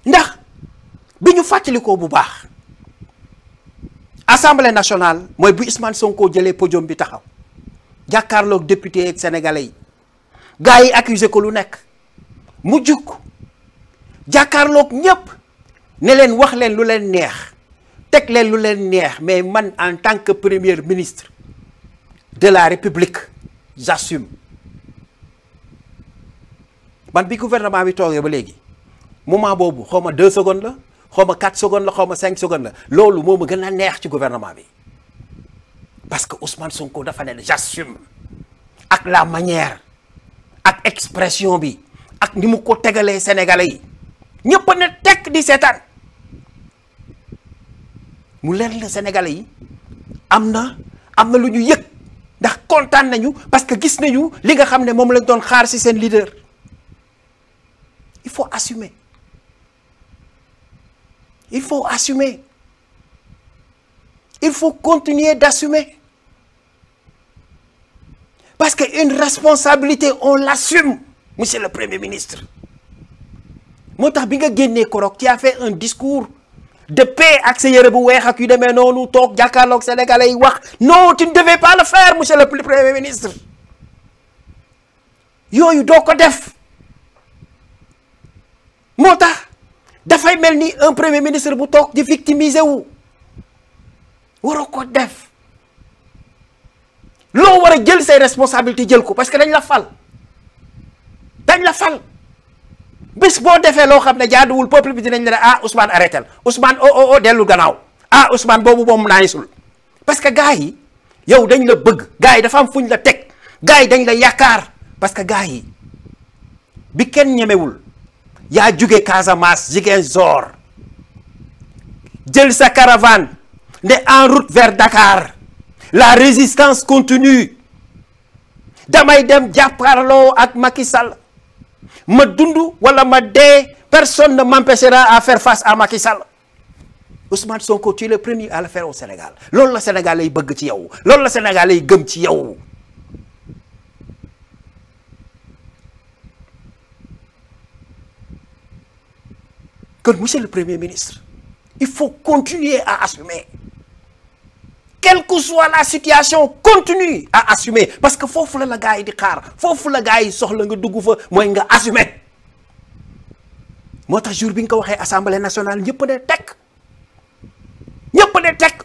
ndax bi ñu fàttalikoo bu baax assemblée nationale mooy bu Ousmane Sonko jëlee podium bi taxaw jàkkaarloog député ak sénégalais yi gars yi accusé ko lu nekk mu jug jàkkaarloog ñépp ne leen wax leen lu leen neex teg leen lu leen neex mais man en tant que premier ministre de la République j'assume man bi gouvernement bi toogee ba léegi moment boobu xaw ma 2 secondes la xaw ma 4 secondes la xaw ma 5 secondes la loolu moo ma gën a neex ci gouvernement bi parce que Ousmane Sonko dafa ne j'assume ak la manière ak expression bi ak ni mu ko tegalee sénégalais yi ñëpp ne tekk di seetaan mu leen la sénégalais yi am na lu ñu yëg ndax kontaan nañu parce que gis nañu li nga xam ne moom lañ doon xaar ci seen leader il faut assumer il faut assumer il faut continuer d'assumer parce que une responsabilité on l'assume monsieur le premier ministre moo tax bi nga génnee koroog tu as fait un discours de paix ak sa yére bu weex ak yu demee noonu toog jàkkaarloog sénégalais yi wax non tu ne devais pas le faire monsieur le premier ministre yooyu doo ko def moo tax dafay mel ni un premier ministre bu toog di victimiser wu waroo ko def loo war a jël say responsabilités jël ko parce que dañ la fal bés boo defee loo xam ne jaaduwul peuple bi dinañ la ne ah Ousmane arrêtel Ousmane dellu gannaaw ah Ousmane boobu moom naayisul parce que gars yi yow dañ la bëgg gars yi dafa am fuñ la teg gars yi dañ la yaakaar parce que gars yi bi kenn ñemewul yaa jóge Casamance Ziguinchor jël sa caravane ne en route vers Dakar la résistance continue damay dem jàpparloo ak Macky Sall ma dund wala ma dee personne ne m'empêchera à faire face à Macky Sall Ousmane Sonko tu es le premier à le faire au Sénégal loolu la Sénégal lay bëgg ci yow loolu la Sénégal lay gëm ci yow kon monsieur le premier ministre il faut continuer à assumer quelle que soit la situation continue à assumer parce que foofu la gars yi di xaar foofu la gars yi soxla nga dugg fa mooy nga assumer moo tax jour bi nga ko waxee assemblée nationale ñëpp ne tekk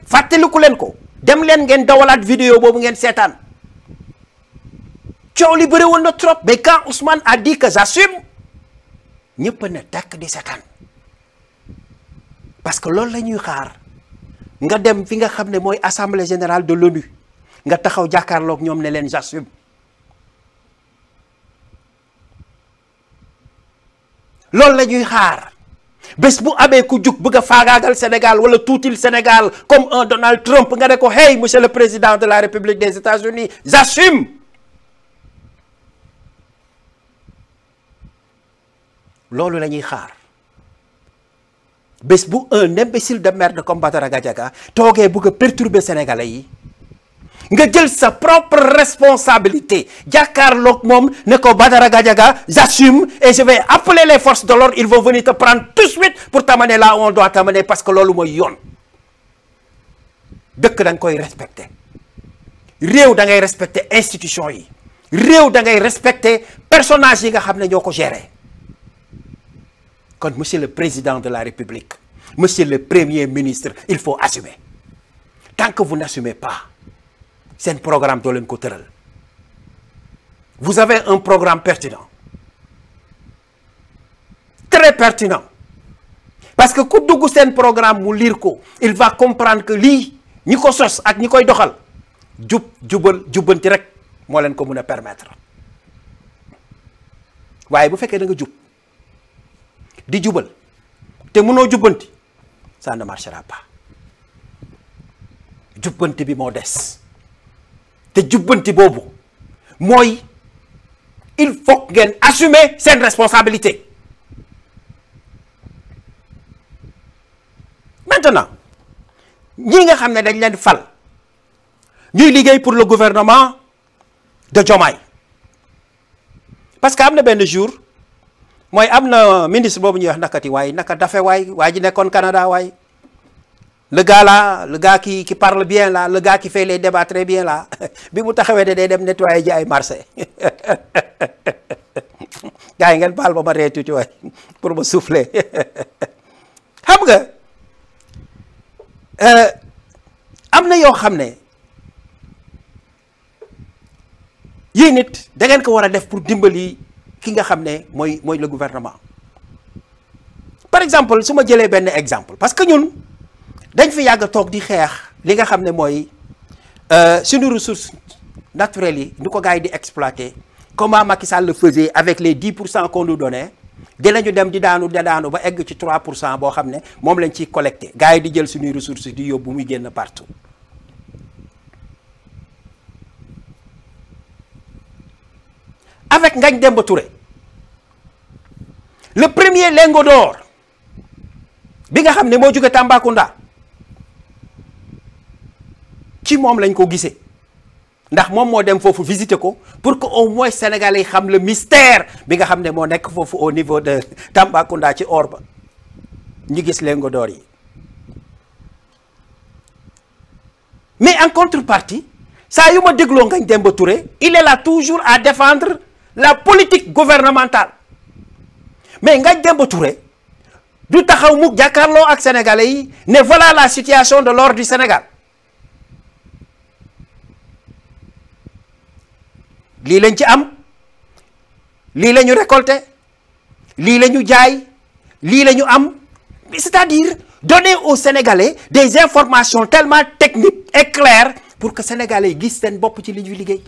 fàttaliku leen ko dem leen ngeen dawalaat vidéo boobu ngeen seetaan coow li bëri woon na trop mais quand Ousmane a dit que j'assume ñëpp ne tekk di seetaan parce que loolu la ñuy xaar nga dem fi nga xam ne mooy assemblée générale de l'ONU nga taxaw jàkkaarloog ñoom ne leen j'assume loolu la ñuy xaar bés bu amee ku jug bëgg a faagaagal Sénégal wala tuutil Sénégal comme un Donald Trump nga ne ko hey monsieur le président de la République des États-Unis j'assume loolu la ñuy xaar bés bu un imbécile de merde comme Badara Gadiaga toogee bëgg a perturber sénégalais yi nga jël sa propre responsabilité jàkkaarloog moom ne ko Badara Gadiaga j'assume et je vais appeler les forces de l'ordre, ils vont venir te prendre tout de suite pour t'amener là où on doit t'amener parce que loolu mooy yoon. dëkk da nga koy respecter réew da ngay respecter institution yi réew da ngay respecter personnage yi nga xam ne ñoo ko gérer kon monsieur le président de la République, monsieur le premier ministre, il faut assumer. Tant que vous n'assumez pas seen programme doo leen ko tëral. Vous avez un programme pertinent, très pertinent, parce que ku dugg seen programme mu lire ko il va comprendre que lii ñi ko sos ak ñi koy doxal jubbanti rek moo leen ko mën a permettre. waaye bu fekkee da nga jub di jubal te mënoo jubbanti ça ne marchera pas. jubbanti bi moo des te jubbanti boobu mooy il faut ngeen assumer seen responsabilité. Maintenant ñi nga xam ne dañ leen fal ñuy liggéey pour le gouvernement de Diomaye, parce que am na benn jour mooy am na ministre boobu ñuy wax nakati waay naka dafe waay waa ji nekkoon Canada waay, le gars là, le gars qui parle bien là, le gars qui fait les débats très bien là bi mu taxawee de day dem nettoyer ji ay marché gars yi ngeen baal ba ma ree tuuti waay pour ma souffler xam nga am na yoo xam ne yii nit da ngeen ko war a def pour dimbali ki nga xam ne mooy le gouvernement. Par exemple su ma jëlee benn exemple, parce que ñun dañ fi yàgg toog di xeex li nga xam ne mooy suñu ressources naturelles yi ñu ko gars yi di exploiter, comment Macky Sall le faisait avec les 10% qu'on nous donnait. dinañu dem di daanu ba egg ci 3% boo xam ne moom lañ ciy collecté gars yi di jël suñuy ressources di yóbbu muy génn partout. Avec Ngagne Demba Touré, le premier lingot d'or bi nga xam ne moo jóge Tambacounda ci moom lañ ko gisee ndax moom moo dem foofu visiter ko pour que au moins sénégalais yi xam le mystère bi nga xam ne moo nekk foofu au niveau de Tambacounda ci or ba ñu gis lingot d'or yi. Mais en contrepartie saa yu ma dégloo Ngagne Demba Touré il est là toujours à défendre la politique gouvernementale. Mais Ngagne Demba Touré du taxaw mu jàkkaarloo ak sénégalais yi ne voilà la situation de l'or du Sénégal. lii lañ ci am lii la ñu récolté lii la ñu jaay lii la ñu am, c'est-à-dire donner aux Sénégalais des informations tellement techniques et claires pour que Sénégalais yi gis seen bopp ci li ñuy liggéey.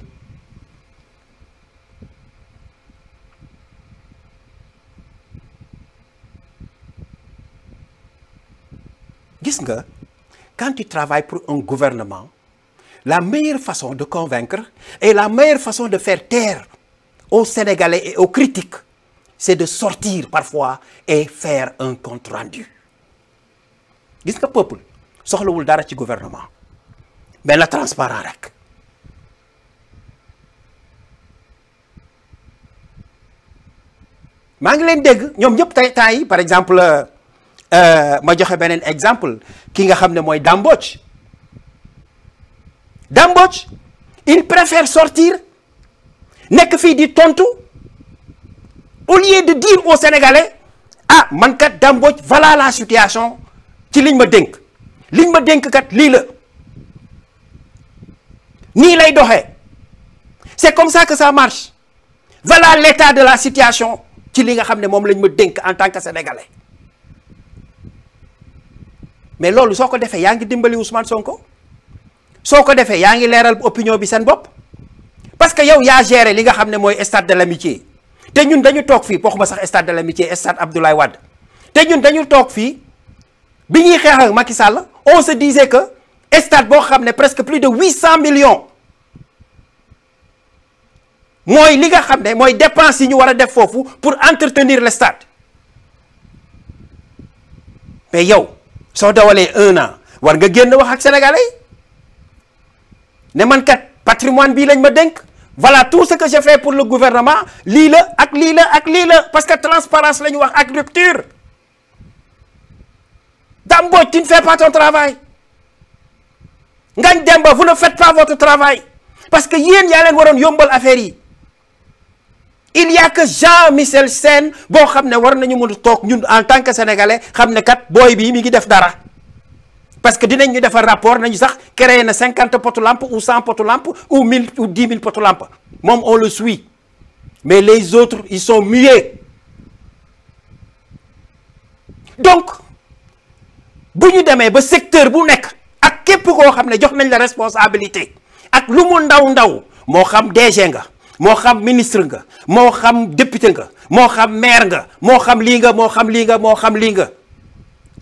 Gis nga quand tu travailles pour un gouvernement, la meilleure façon de convaincre et la meilleure façon de faire taire aux Sénégalais et aux critiques, c'est de sortir parfois et faire un compte rendu. Gis nga peuple soxlawul dara ci gouvernement mais la transparent rek. maa ngi leen dégg ñoom ñëpp tey temps yi par exemple ma joxe beneen exemple ki nga xam ne mooy Dame Mbodj. Dame Mbodj il préfère sortir nekk fii di tontu au lieu de dire aux Sénégalais ah man kat Dame Mbodj voilà la situation ci liñ ma dénk kat lii la nii lay doxee c'est comme ça que ça marche voilà l'état de la situation ci li nga xam ne moom lañ ma dénk en tant que Sénégalais. Mais loolu soo ko defee yaa ngi dimbali Ousmane Sonko soo ko defee yaa ngi leeral opinion bi seen bopp parce que yow yaa géré li nga xam ne mooy stade de l'amitié te ñun dañu toog fii waxuma sax stade de l'amitié stade Abdoulaye Wade te ñun dañu toog fii bi ñuy xeex ak Macky Sall on se disait que stade boo xam ne presque plus de 800 millions mooy li nga xam ne mooy dépense yi ñu war a def foofu pour entretenir le stade. Mais yow soo dawalee 1 an war nga génn wax ak sénégalais ne man kat patrimoine bii lañ ma dénk voilà tout ce que je fais pour le gouvernement lii la ak lii la ak lii la parce que transparence la ñu wax ak rupture. Dame Mbodj, tu ne fais pas ton travail. Ngagne Demba, vous ne faites pas votre travail. Parce que yéen yaa leen waroon yombal affaire yi. Il y a que Jean-Michel Sène boo xam ne war nañu mën a toog ñun en tant que sénégalais xam ne kat booy bii mi ngi def dara. Parce que dinañ ñu defar rapport nañu sax créé na 50 potu lampe ou 100 potu lampe ou 1000 ou 10 000 potu lampe moom on le suit. Mais les autres ils sont muets. Donc bu ñu demee ba secteur bu nekk ak képp koo xam ne jox nañ la responsabilité ak lu mu ndaw ndaw moo xam DG nga moo xam ministre nga moo xam député nga moo xam maire nga moo xam lii nga moo xam lii nga moo xam lii nga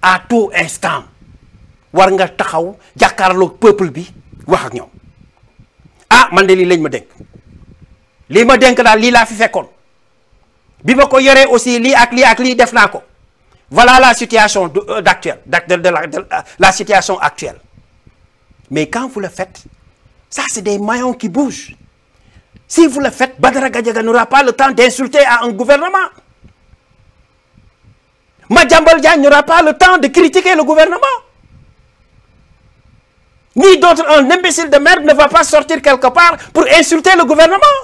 à tout instant war nga taxaw jàkkaarloog peuple bi wax ak ñoom ah man de lii lañ ma dénk lii ma dénk daal lii laa fi fekkoon bi ma ko yoree aussi lii ak lii def naa ko. Voilà la situation de la situation actuelle. Mais quand vous le faites, ça c'est des maillons qui bougent. Si vous le faites, Badara Gadiaga n'aura pas le temps d'insulter à un gouvernement. Madiambal Diagne n'aura pas le temps de critiquer le gouvernement. Ni d'autres, un imbécile de merde ne va pas sortir quelque part pour insulter le gouvernement.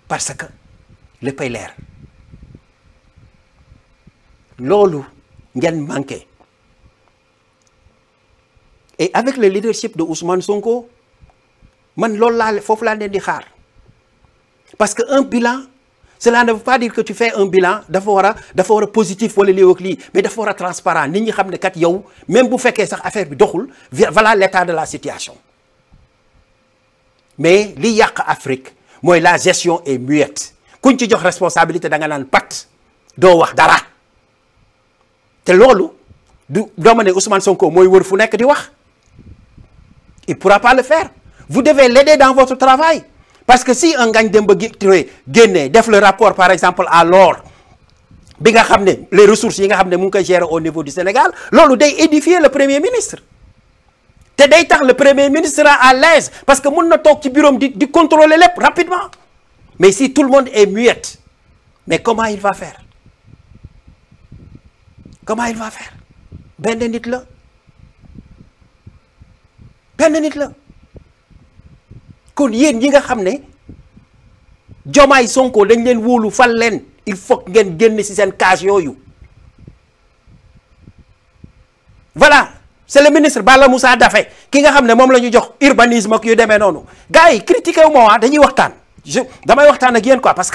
Parce que le pays l'air. Loolu ngeen manqué et avec le leadership de Ousmane Sonko man loolu laa foofu laa leen di xaar parce que un bilan cela ne veut pas dire que tu fais un bilan dafa war a positif wala lii ak lii mais dafa war a transparent nit ñi xam ne kat yow même bu fekkee sax affaire bi doxul voilà l'état de la situation mais li yàq Afrique mooy la gestion est muette kuñ ci jox responsabilité da nga naan pat doo wax dara. te loolu du dooma ne Ousmane Sonko mooy wër fu nekk di wax il pourra pas le faire vous devez l'aider dans votre travail parce que si un Ngagne Demba Touré génnee def le rapport par exemple à l'or bi nga xam ne les ressources yi nga xam ne mu ngi koy gérer au niveau du Sénégal loolu day édifier le premier ministre te day tax le premier ministre sera à l'aise parce que mun na toog ci bureau di contrôler lépp rapidement mais si tout le monde est muette mais comment il va faire benn nit la kon yéen ñi nga xam ne Diomaye Sonko dañ leen wóolu fal leen il faut ngeen génn ci seen case yooyu voilà c'est le ministre Bala Moussa Daffé ki nga xam ne moom la ñu jox urbanisme ak yu demee noonu gars yi critiqué wu ma dañuy waxtaan damay waxtaan ak yéen quoi parce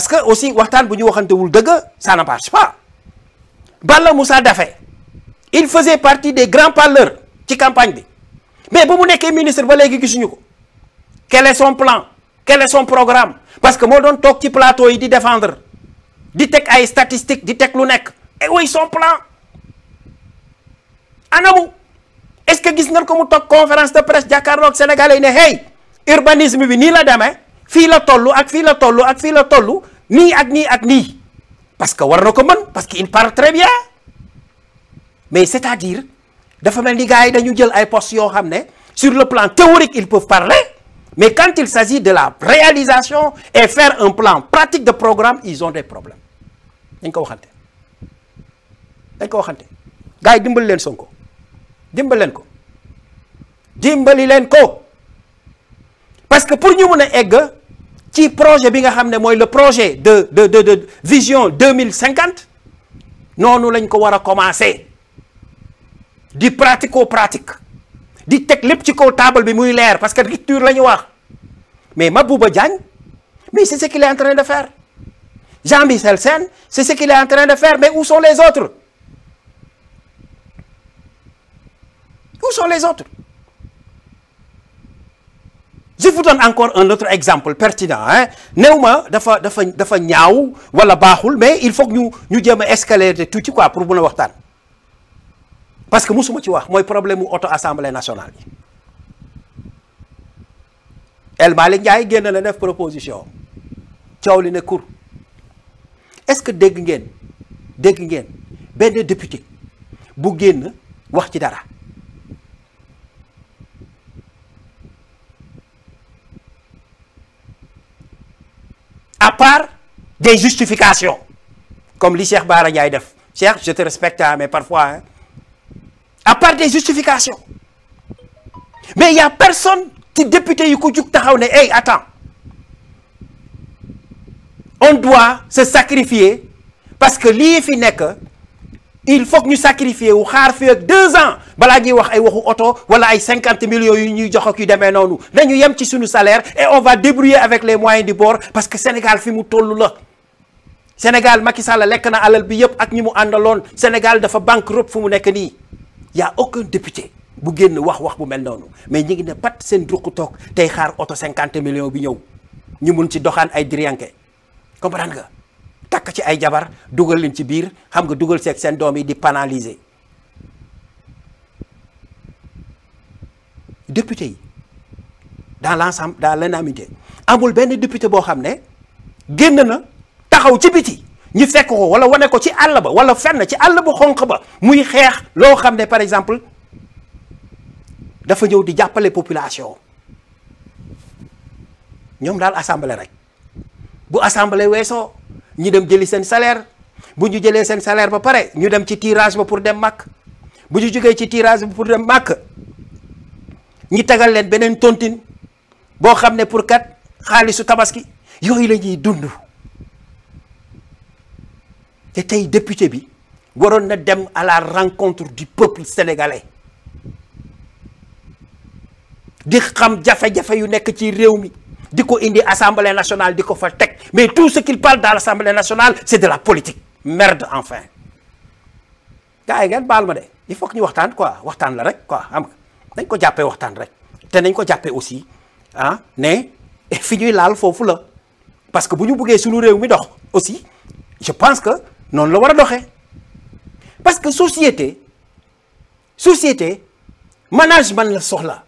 que aussi waxtaan bu ñu waxantewul dëgg ça ne marche pas. Bala Moussa Daffé il faisait partie des grands parleurs ci campagne bi mais ba mu nekkee ministre ba léegi gisuñu ko quel est son plan quel est son programme parce que moo doon toog ci plateau yi di défendre di teg ay statistiques di teg lu nekk et oui son plan anamu est-ce que gis ngeen ko mu toog conférence de presse jàkkaarloog Sénégalais yi ne hey urbanisme bi nii la demee fii la toll ak fii la toll ak fii la toll nii ak nii ak nii. parce que war na ko mën parce que il parle très bien mais c'est-à-dire dafa mel ni gars yi dañu jël ay postes yoo xam ne sur le plan théorique ils peuvent parler mais quand il s'agit de la réalisation et faire un plan pratique de programme ils ont des problèmes dañ ko waxante gars yi dimbali leen Sonko dimbali leen ko parce que pour ñu mën a egg ci projet bi nga xam ne mooy le projet de vision 2050 noonu lañ ko war a commencer di pratico-pratique di teg lépp ci kaw table bi muy leer parce que rupture la ñu wax mais Mabouba Diagne mais c'est ce qu'il est en train de faire Jean-Michel Sène c'est ce qu'il est en train de faire mais où sont les autres je vous donne encore un autre exemple pertinent néew ma dafa ñaaw wala baaxul mais il faut que ñu jéem a escalader tuuti quoi pour mën a waxtaan parce que musuma ci wax mooy problème mu auto assemblée nationale bi El Malick Ndiaye génn na def proposition coow li ne kur est-ce que dégg ngeen benn député bu génn wax ci dara part des justifications comme li Cheikh Bara Ndiaye def Cheikh je te respecte mais parfois hein, à part des justifications mais il y a personne ci député yu ko jug taxaw ne hey attends on doit se sacrifier parce que lii fi nekk il faut que ñu sacrifier wu xaar fi ak 2 ans balaa ñuy wax ay waxu oto wala ay 50 millions yu ñuy jox ak yu demee noonu nañu yem ci suñu salaire et on va débrouiller avec les moyens du bord parce que Sénégal fi mu toll la Sénégal Macky Sall lekk na alal bi yëpp ak ñi mu àndaloon Sénégal dafa banqueroute fu mu nekk nii y a aucun député bu génn wax bu mel noonu mais ñi ngi ne pat seen druq toog tey xaar oto 50 millions bi ñëw ñu mun ci doxaan ay diriyanke comprendre nga takk ci ay jabar dugal leen ci biir xam nga dugal seeg seen doom yi di pénaliser député yi dans l'ensemble dans l'unanimité amul benn député boo xam ne génn na taxaw ci biti ñu fekk ko wala wane ko ci àll ba wala fenn ci àll bu xonq ba muy xeex loo xam ne par exemple dafa ñëw di jàppale population ñoom daal assemblée rek bu assemblée weesoo ñu dem jëli seen salaire bu ñu jëlee seen salaire ba pare ñu dem ci tirage ba pour dem màkk bu ñu jógee ci tirage ba pour dem màkk ñi tegal leen beneen tontine boo xam ne pour kat xaalisu tabaski yooyu la ñuy dund te tey député bi waroon na dem à la rencontre du peuple sénégalais di xam jafe-jafe yu nekk ci réew mi di ko indi assemblée nationale di ko fa teg mais tout ce qu'il parle dans l'assemblée nationale c'est de la politique merde enfin gars yi ngeen baal ma de il faut que ñu waxtaan quoi waxtaan la rek quoi xam nga nañ ko jàppee waxtaan rek te nañ ko jàppee aussi ah ne fi ñuy laal foofu la parce que bu ñu bëggee suñu réew mi dox aussi je pense que noonu la war a doxee parce que société management la soxla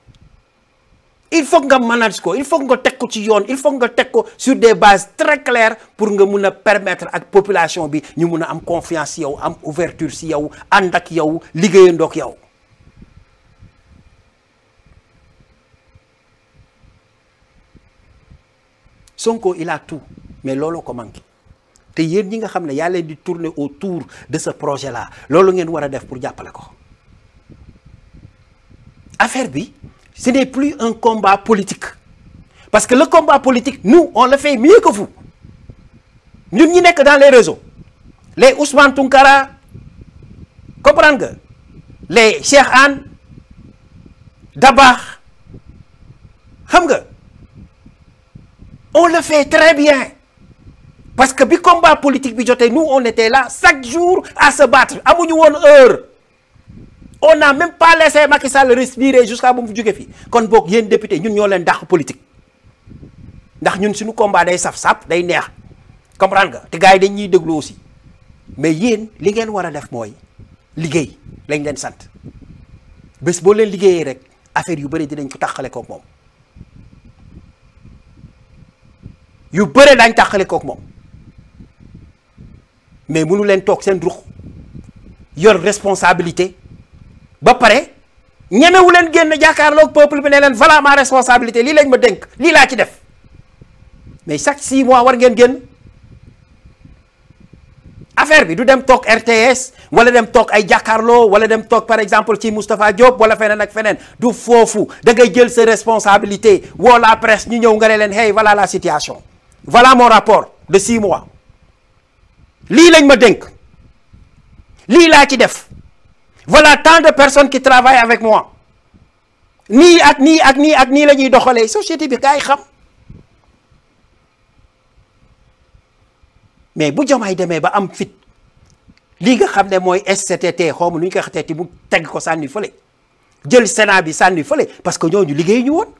il faut nga manage ko il faut nga teg ko ci yoon il faut nga teg ko sur des bases très claires pour nga mun a permettre ak population bi ñu mun a am confiance ci yow am ouverture ci yow ànd ak yow liggéeyandoo ak yow Sonko il a tout mais looloo ko manqué te yéen ñi nga xam ne yaa leen di tourner autour de ce projet là loolu ngeen war a def pour jàppale ko affaire bi ce n'est plus un combat politique parce que le combat politique nous on le fait mieux que vous ñun ñi nekk dans les réseaux les Ousmane Tounkara comprendre nga les Cheikh Anne Dabakh xam nga on le fait très bien parce que bi combat politique bi jotee nous on était là chaque jour à se battre amuñu woon heure on n'a même pas laissé Macky Sall respirer jusqu'à bu mu jóge fi kon boog yéen député ñun ñoo leen dàq politique ndax ñun suñu combat day saf-sap day neex comprendre nga te gars yi dañ ñuy déglu aussi mais yéen li ngeen war a def mooy liggéey lañ leen sant bés boo leen liggéeyee rek affaire yu bëri dinañ ko tàqale kook moom yu bëre daañ tàqale kook moom mais mënu leen toog seen ruux yor responsabilité ba pare ñemewu leen génn jàkkaarloog peuple bi ne leen voilà ma responsabilité lii lañ ma dénk lii laa ci def mais chaque 6 mois war ngeen génn affaire bi du dem toog RTS wala dem toog ay jàkkaarloo wala dem toog par exemple ci Moustapha Diop wala feneen ak feneen du foofu da ngay jël sa responsabilité woo la presse ñu ñëw nga ne leen hey voilà la situation voilà mon rapport de 6 mois lii lañ ma dénk lii laa ci def voilà tant de personnes qui travaillent avec moi nii ak nii ak nii ak nii la ñuy doxalee société bi gaa yi xam mais bu Diomaye demee ba am fit lii nga xam ne mooy SCTT xaw ma nu ñu koy xateeti mu teg ko sànni fële jël Sénat bi sànni fële parce que ñooñu liggéey ñu woon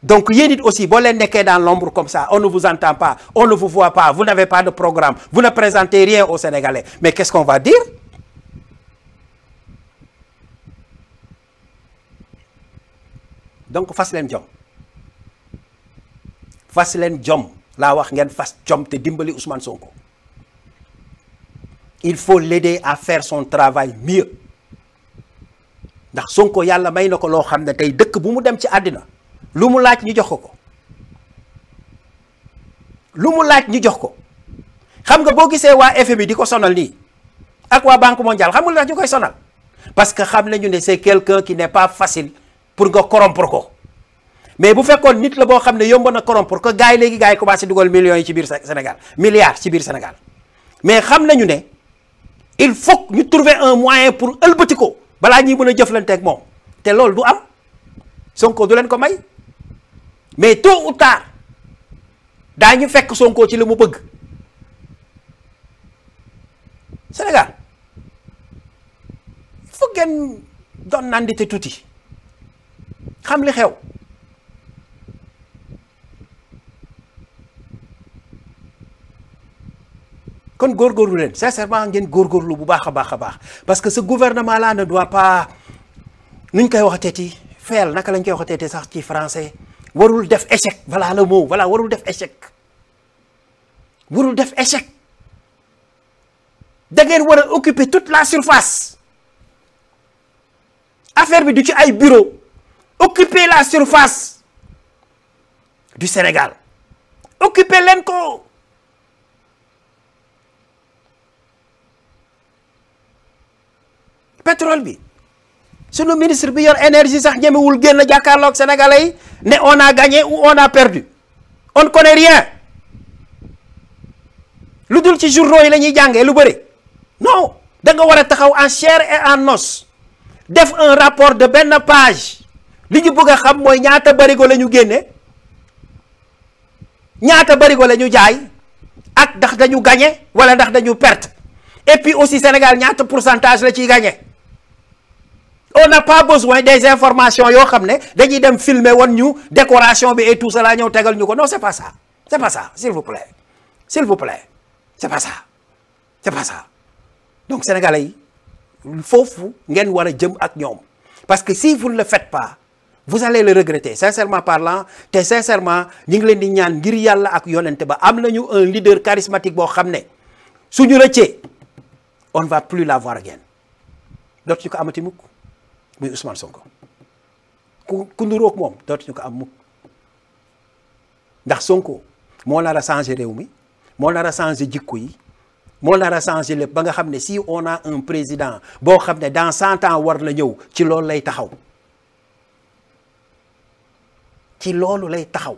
donc yéen it aussi boo leen nekkee dans l'ombre comme ça on ne vous entend pas on ne vous voit pas vous n'avez pas de programme vous ne présentez rien aux Sénégalais mais qu'est-ce qu'on va dire donc fas leen jom laa wax ngeen fas jom te dimbali Ousmane Sonko il faut l'aider à faire son travail mieux ndax Sonko yàlla may na ko loo xam ne tey dëkk bu mu dem ci àddina lu mu laaj ñu jox ko lu mu laaj ñu jox ko. xam nga boo gisee waa FMI di ko sonal nii ak waa Banque mondiale xam nga lu tax ñu koy sonal parce que xam nañu ne c'est quelqu'un qui n'est pas facile pour nga corrompre ko mais bu fekkoon nit la boo xam ne yomb na corrompre ko gars yi léegi gars yi commencé dugal millions yi ci biir Sénégal milliards ci biir Sénégal mais xam nañu ne il faut ñu trouver un moyen pour ëlbati ko balaa ñuy mën a jëflante ak moom te loolu du am Sonko du leen ko may mais tôt ou tard daañu fekk Sonko ci li mu bëgg. Sénégal il faut ngeen doon nandite tuuti xam li xew kon góorgóorlu leen sincèrement ngeen góorgóorlu bu baax a baax a baax parce que ce gouvernement là ne doit pas nuñ koy waxateeti feel naka lañ koy waxateeti sax ci français warul def échec voilà le mot voilà warul def échec warul def échec. da ngeen war a occuper toute la surface affaire bi du ci ay bureau occuper la surface du Sénégal occuper leen ko pétrole bi sunu ministre bi yor énergie sax ñemewul génn jàkkaarloog sénégalais yi ne on a gagné ou on a perdu on ne connaît rien lu dul ci journaux yi la ñuy jàngee lu bëri. non da nga war a taxaw en chair et en os def un rapport de benn page li ñu bëgg a xam mooy ñaata barigo la ñu génne ñaata barigo la ñu jaay ak ndax dañu gagné wala ndax dañu perte et puis aussi Sénégal ñaata pourcentage la ciy gagné on n'a pas besoin des informations yoo xam ne dañuy dem filmer wan ñu décoration bi et tout cela ñëw tegal ñu ko non c'est pas ça s'il vous plaît c'est pas ça. Donc sénégalais yi foofu ngeen war a jëm ak ñoom parce que si vous ne le faites pas vous allez le regretter sincèrement parlant te sincèrement ñu ngi leen di ñaan ngir yàlla ak yonente ba am nañu un leader charismatique boo xam ne suñu rëccee on ne va plus la voir again dootuñu ko amati mukk muy Ousmane Sonko ku nuroog moom dootuñu ko am mukk ndax Sonko moo nar a changer réew mi moo nar a changer jikko yi moo nar a changé lépp ba nga xam ne si on a un président boo xam ne dans 100 ans war na ñëw ci loolu lay taxaw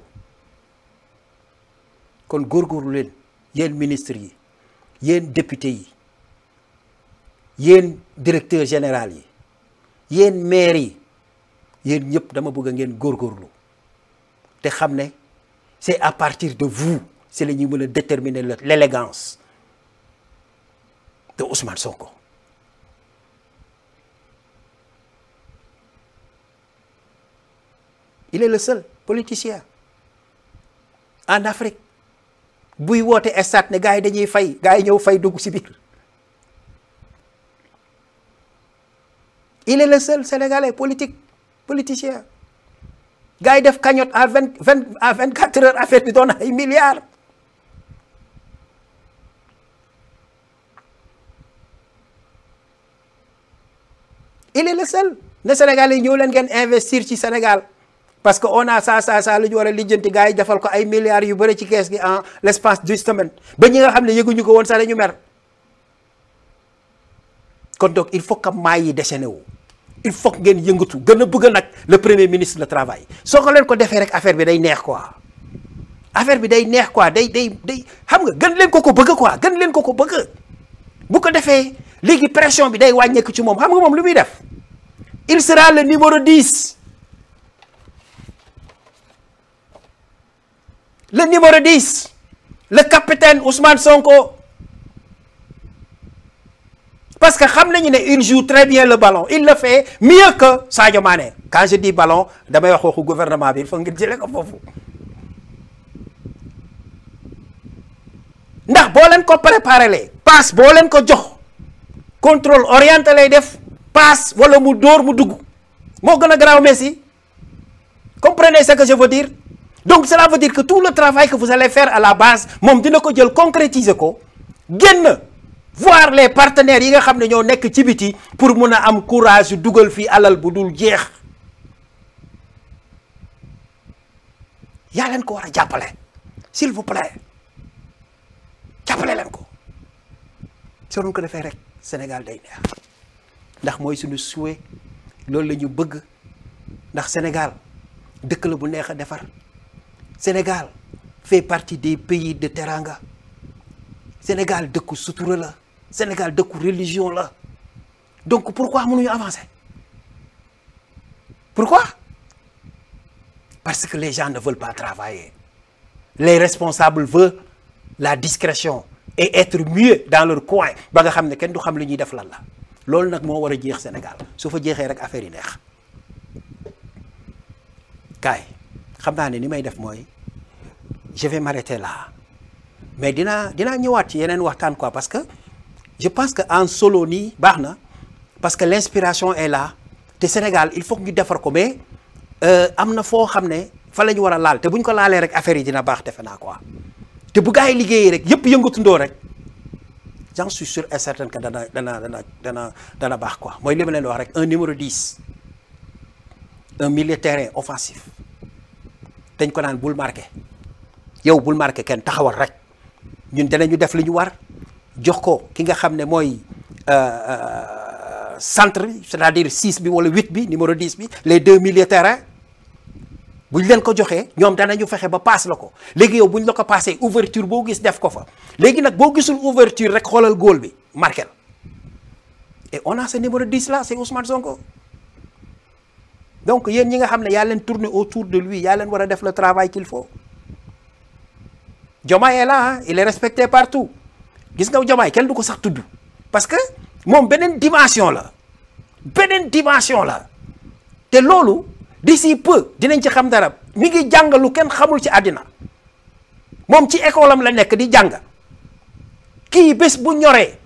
kon góorgóorlu leen yéen ministres yi yéen députés yi yéen directeur général yi yéen maire yi yéen ñëpp dama bëgg ngeen góorgóorlu te xam ne c'est à partir de vous c'est la ñuy mën a déterminer l'élégance de Ousmane Sonko. Il est le seul politicien en Afrique buy woote stade ne gars yi dañuy fay gars yi ñëw fay dugg ci biir. Il est le seul Sénégalais politicien gars yi def cagnotte à 24 heures affaire bi doon ay milliards. Il est le seul ne Sénégalais yi ñëw leen ngeen investir ci Sénégal parce que on a ça lu ñu war a lijjanti gars yi defal ko ay milliards yu bëri ci kees gi en l'espace d'une semaine ba ñi nga xam ne yëguñu ko woon sax dañu mer kon donc il faut que maay yi déchaîné wu il faut que ngeen yëngatu gën a bëgg nag le premier ministre le travail soo ko leen ko defee rek affaire bi day neex quoi day xam nga gën leen ko bëgg quoi gën leen ko bëgg bu ko defee léegi pression bi day wàññeeku ci moom xam nga moom lu muy def il sera le numéro 10 le numéro 10 le capitaine Ousmane Sonko parce que xam nañu ne il joue très bien le ballon il le fait mieux que Sadio Mané quand je dis ballon damay wax waxu gouvernement bi il faut ngeen jëlee ko foofu ndax boo leen ko préparé lee passe boo leen ko jox contrôle orienté lay def passe wala mu dóor mu dugg moo gën a garaaw Messi comprenez ce que je veux dire donc cela veut dire que tout le travail que vous allez faire à la base moom dina ko jël concrétiser ko génn voir les partenaires yi nga xam ne ñoo nekk ci biti pour mun a am courage dugal fii alal bu dul jeex yaa leen ko war a jàppale s'il vous plaît jàppale leen ko soo doon ko defee rek Sénégal day neex ndax mooy suñu souhait loolu la ñu bëgg ndax Sénégal dëkk la bu neex a defar Sénégal fait partie des pays de teranga Sénégal dëkku sutura la Sénégal dëkku religion la donc pourquoi mënuñu avancer pourquoi parce que les gens ne veulent pas travailler les responsables veulent la discrétion et être mieux dans leur coin ba nga xam ne kenn du xam li ñuy def lan la loolu nag moo war a jeex Sénégal su fa jeexee rek affaire yi neex kaay xam naa ne ni may def mooy je vais m'arrêter là mais dinaa ñëwaat ci yeneen waxtaan quoi parce que je pense que en solo nii baax na parce que l'inspiration est là te Sénégal il faut que ñu defar ko mais am na foo xam ne fa la ñu war a laal te bu ñu ko laalee rek affaire yi dina baax defe naa quoi te bu gaa yi liggéeyee rek yëpp yëngatundoo rek j'en suis sûr et certain que dana baax quoi mooy li ma leen wax rek un numéro 10 un milieu de terrain offensif dañ ko naan bul marqué yow bul marqué kenn taxawal rek ñun danañu def li ñu war jox ko ki nga xam ne mooy centre bi c'est-à-dire 6 bi wala 8 bi numéro 10 bi les deux milieux de terrain bu ñu leen ko joxee ñoom danañu fexe ba paas la ko léegi yow bu ñu la ko paasee ouverture boo gis def ko fa léegi nag boo gisul ouverture rek xoolal góol bi marqué la et on a ce numéro 10 là c'est Ousmane Sonko donc yéen ñi nga xam ne yaa leen tourner autour de lui yaa leen war a def le travail qu'il faut Diomaye est là hein? Il est respecté partout gis nga Diomaye kenn du ko sax tudd parce que moom beneen dimension la te loolu d'ici peu dinañ ci xam dara mi ngi jàng lu kenn xamul ci àddina moom ci école am la nekk di jàng kii bés bu ñoree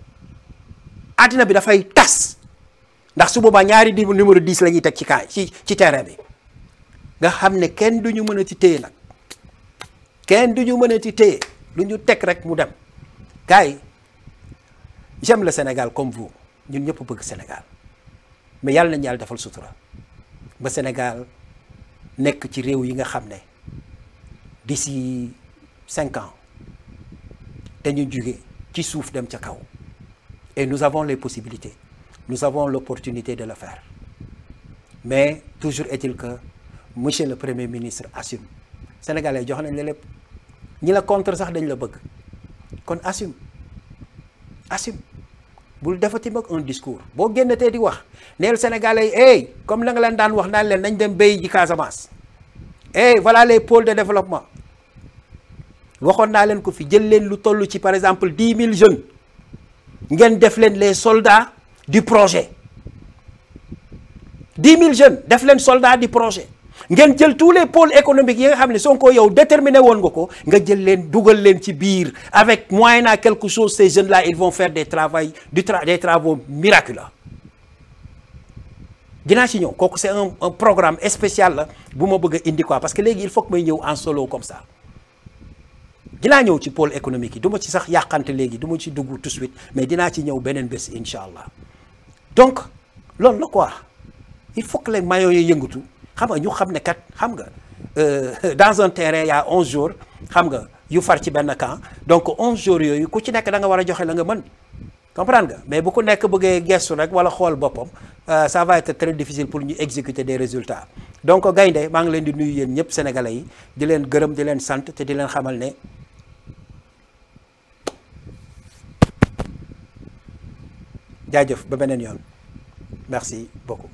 àddina bi dafay tas ndax su boobaa ñaari numéro 10 la ñuy teg ci kaay ci terrain bi nga xam ne kenn du ñu mën a ci téye nag kenn du ñu mën a ci téye lu ñu teg rek mu dem gars yi j'aime le Sénégal comme vous ñun ñëpp bëgg Sénégal mais yàlla nañu yàlla defal sutura ba Sénégal nekk ci réew yi nga xam ne d'ici 5 ans dañu jóge ci suuf dem ca kaw et nous avons les possibilités nous avons l'opportunité de le faire mais toujours est-il que monsieur le Premier ministre assume sénégalais jox nañ la lépp ñi la contre sax dañ la bëgg kon assume bul defati mag un discours boo génnatee di wax neel sénégalais hey comme la nga leen daan wax naan leen nañ dem béy ji Casamance hey voilà les pôles de développement waxoon naa leen ko fi jël leen lu toll ci par exemple 10 000 jeunes ngeen def leen les soldats du projet 10 000 jeunes def leen soldats du projet ngeen jël tous les pôles économiques yi nga xam ne Sonko yow déterminé woon nga ko nga jël leen dugal leen ci biir avec moyennant quelque chose ces jeunes là ils vont faire des travaux miraculeux dinaa ci ñëw kooku c'est un programme spécial la bu ma bëgg a indi quoi parce que léegi il faut que may ñëw en solo comme ça dinaa ñëw ci pôle économique yi du ma ci sax yàqante léegi du ma ci dugg tout de suite mais dinaa ci ñëw beneen bés incha allah donc loolu la quoi il faut que les maillots yi yëngatu xam nga ñu xam ne kat xam nga dans un terrain il y a 11 jours xam nga yu far ci benn camp donc 11 jours yooyu ku ci nekk da nga war a joxe la nga mën comprendre nga mais bu ku nekk bëggee gestu rek wala xool boppam ça va être très difficile pour ñu exécuter des résultats donc gaynde maa ngi leen di nuyu yéen ñëpp sénégalais yi di leen gërëm di leen sant te di leen xamal ne jaajëf ba beneen yoon merci beaucoup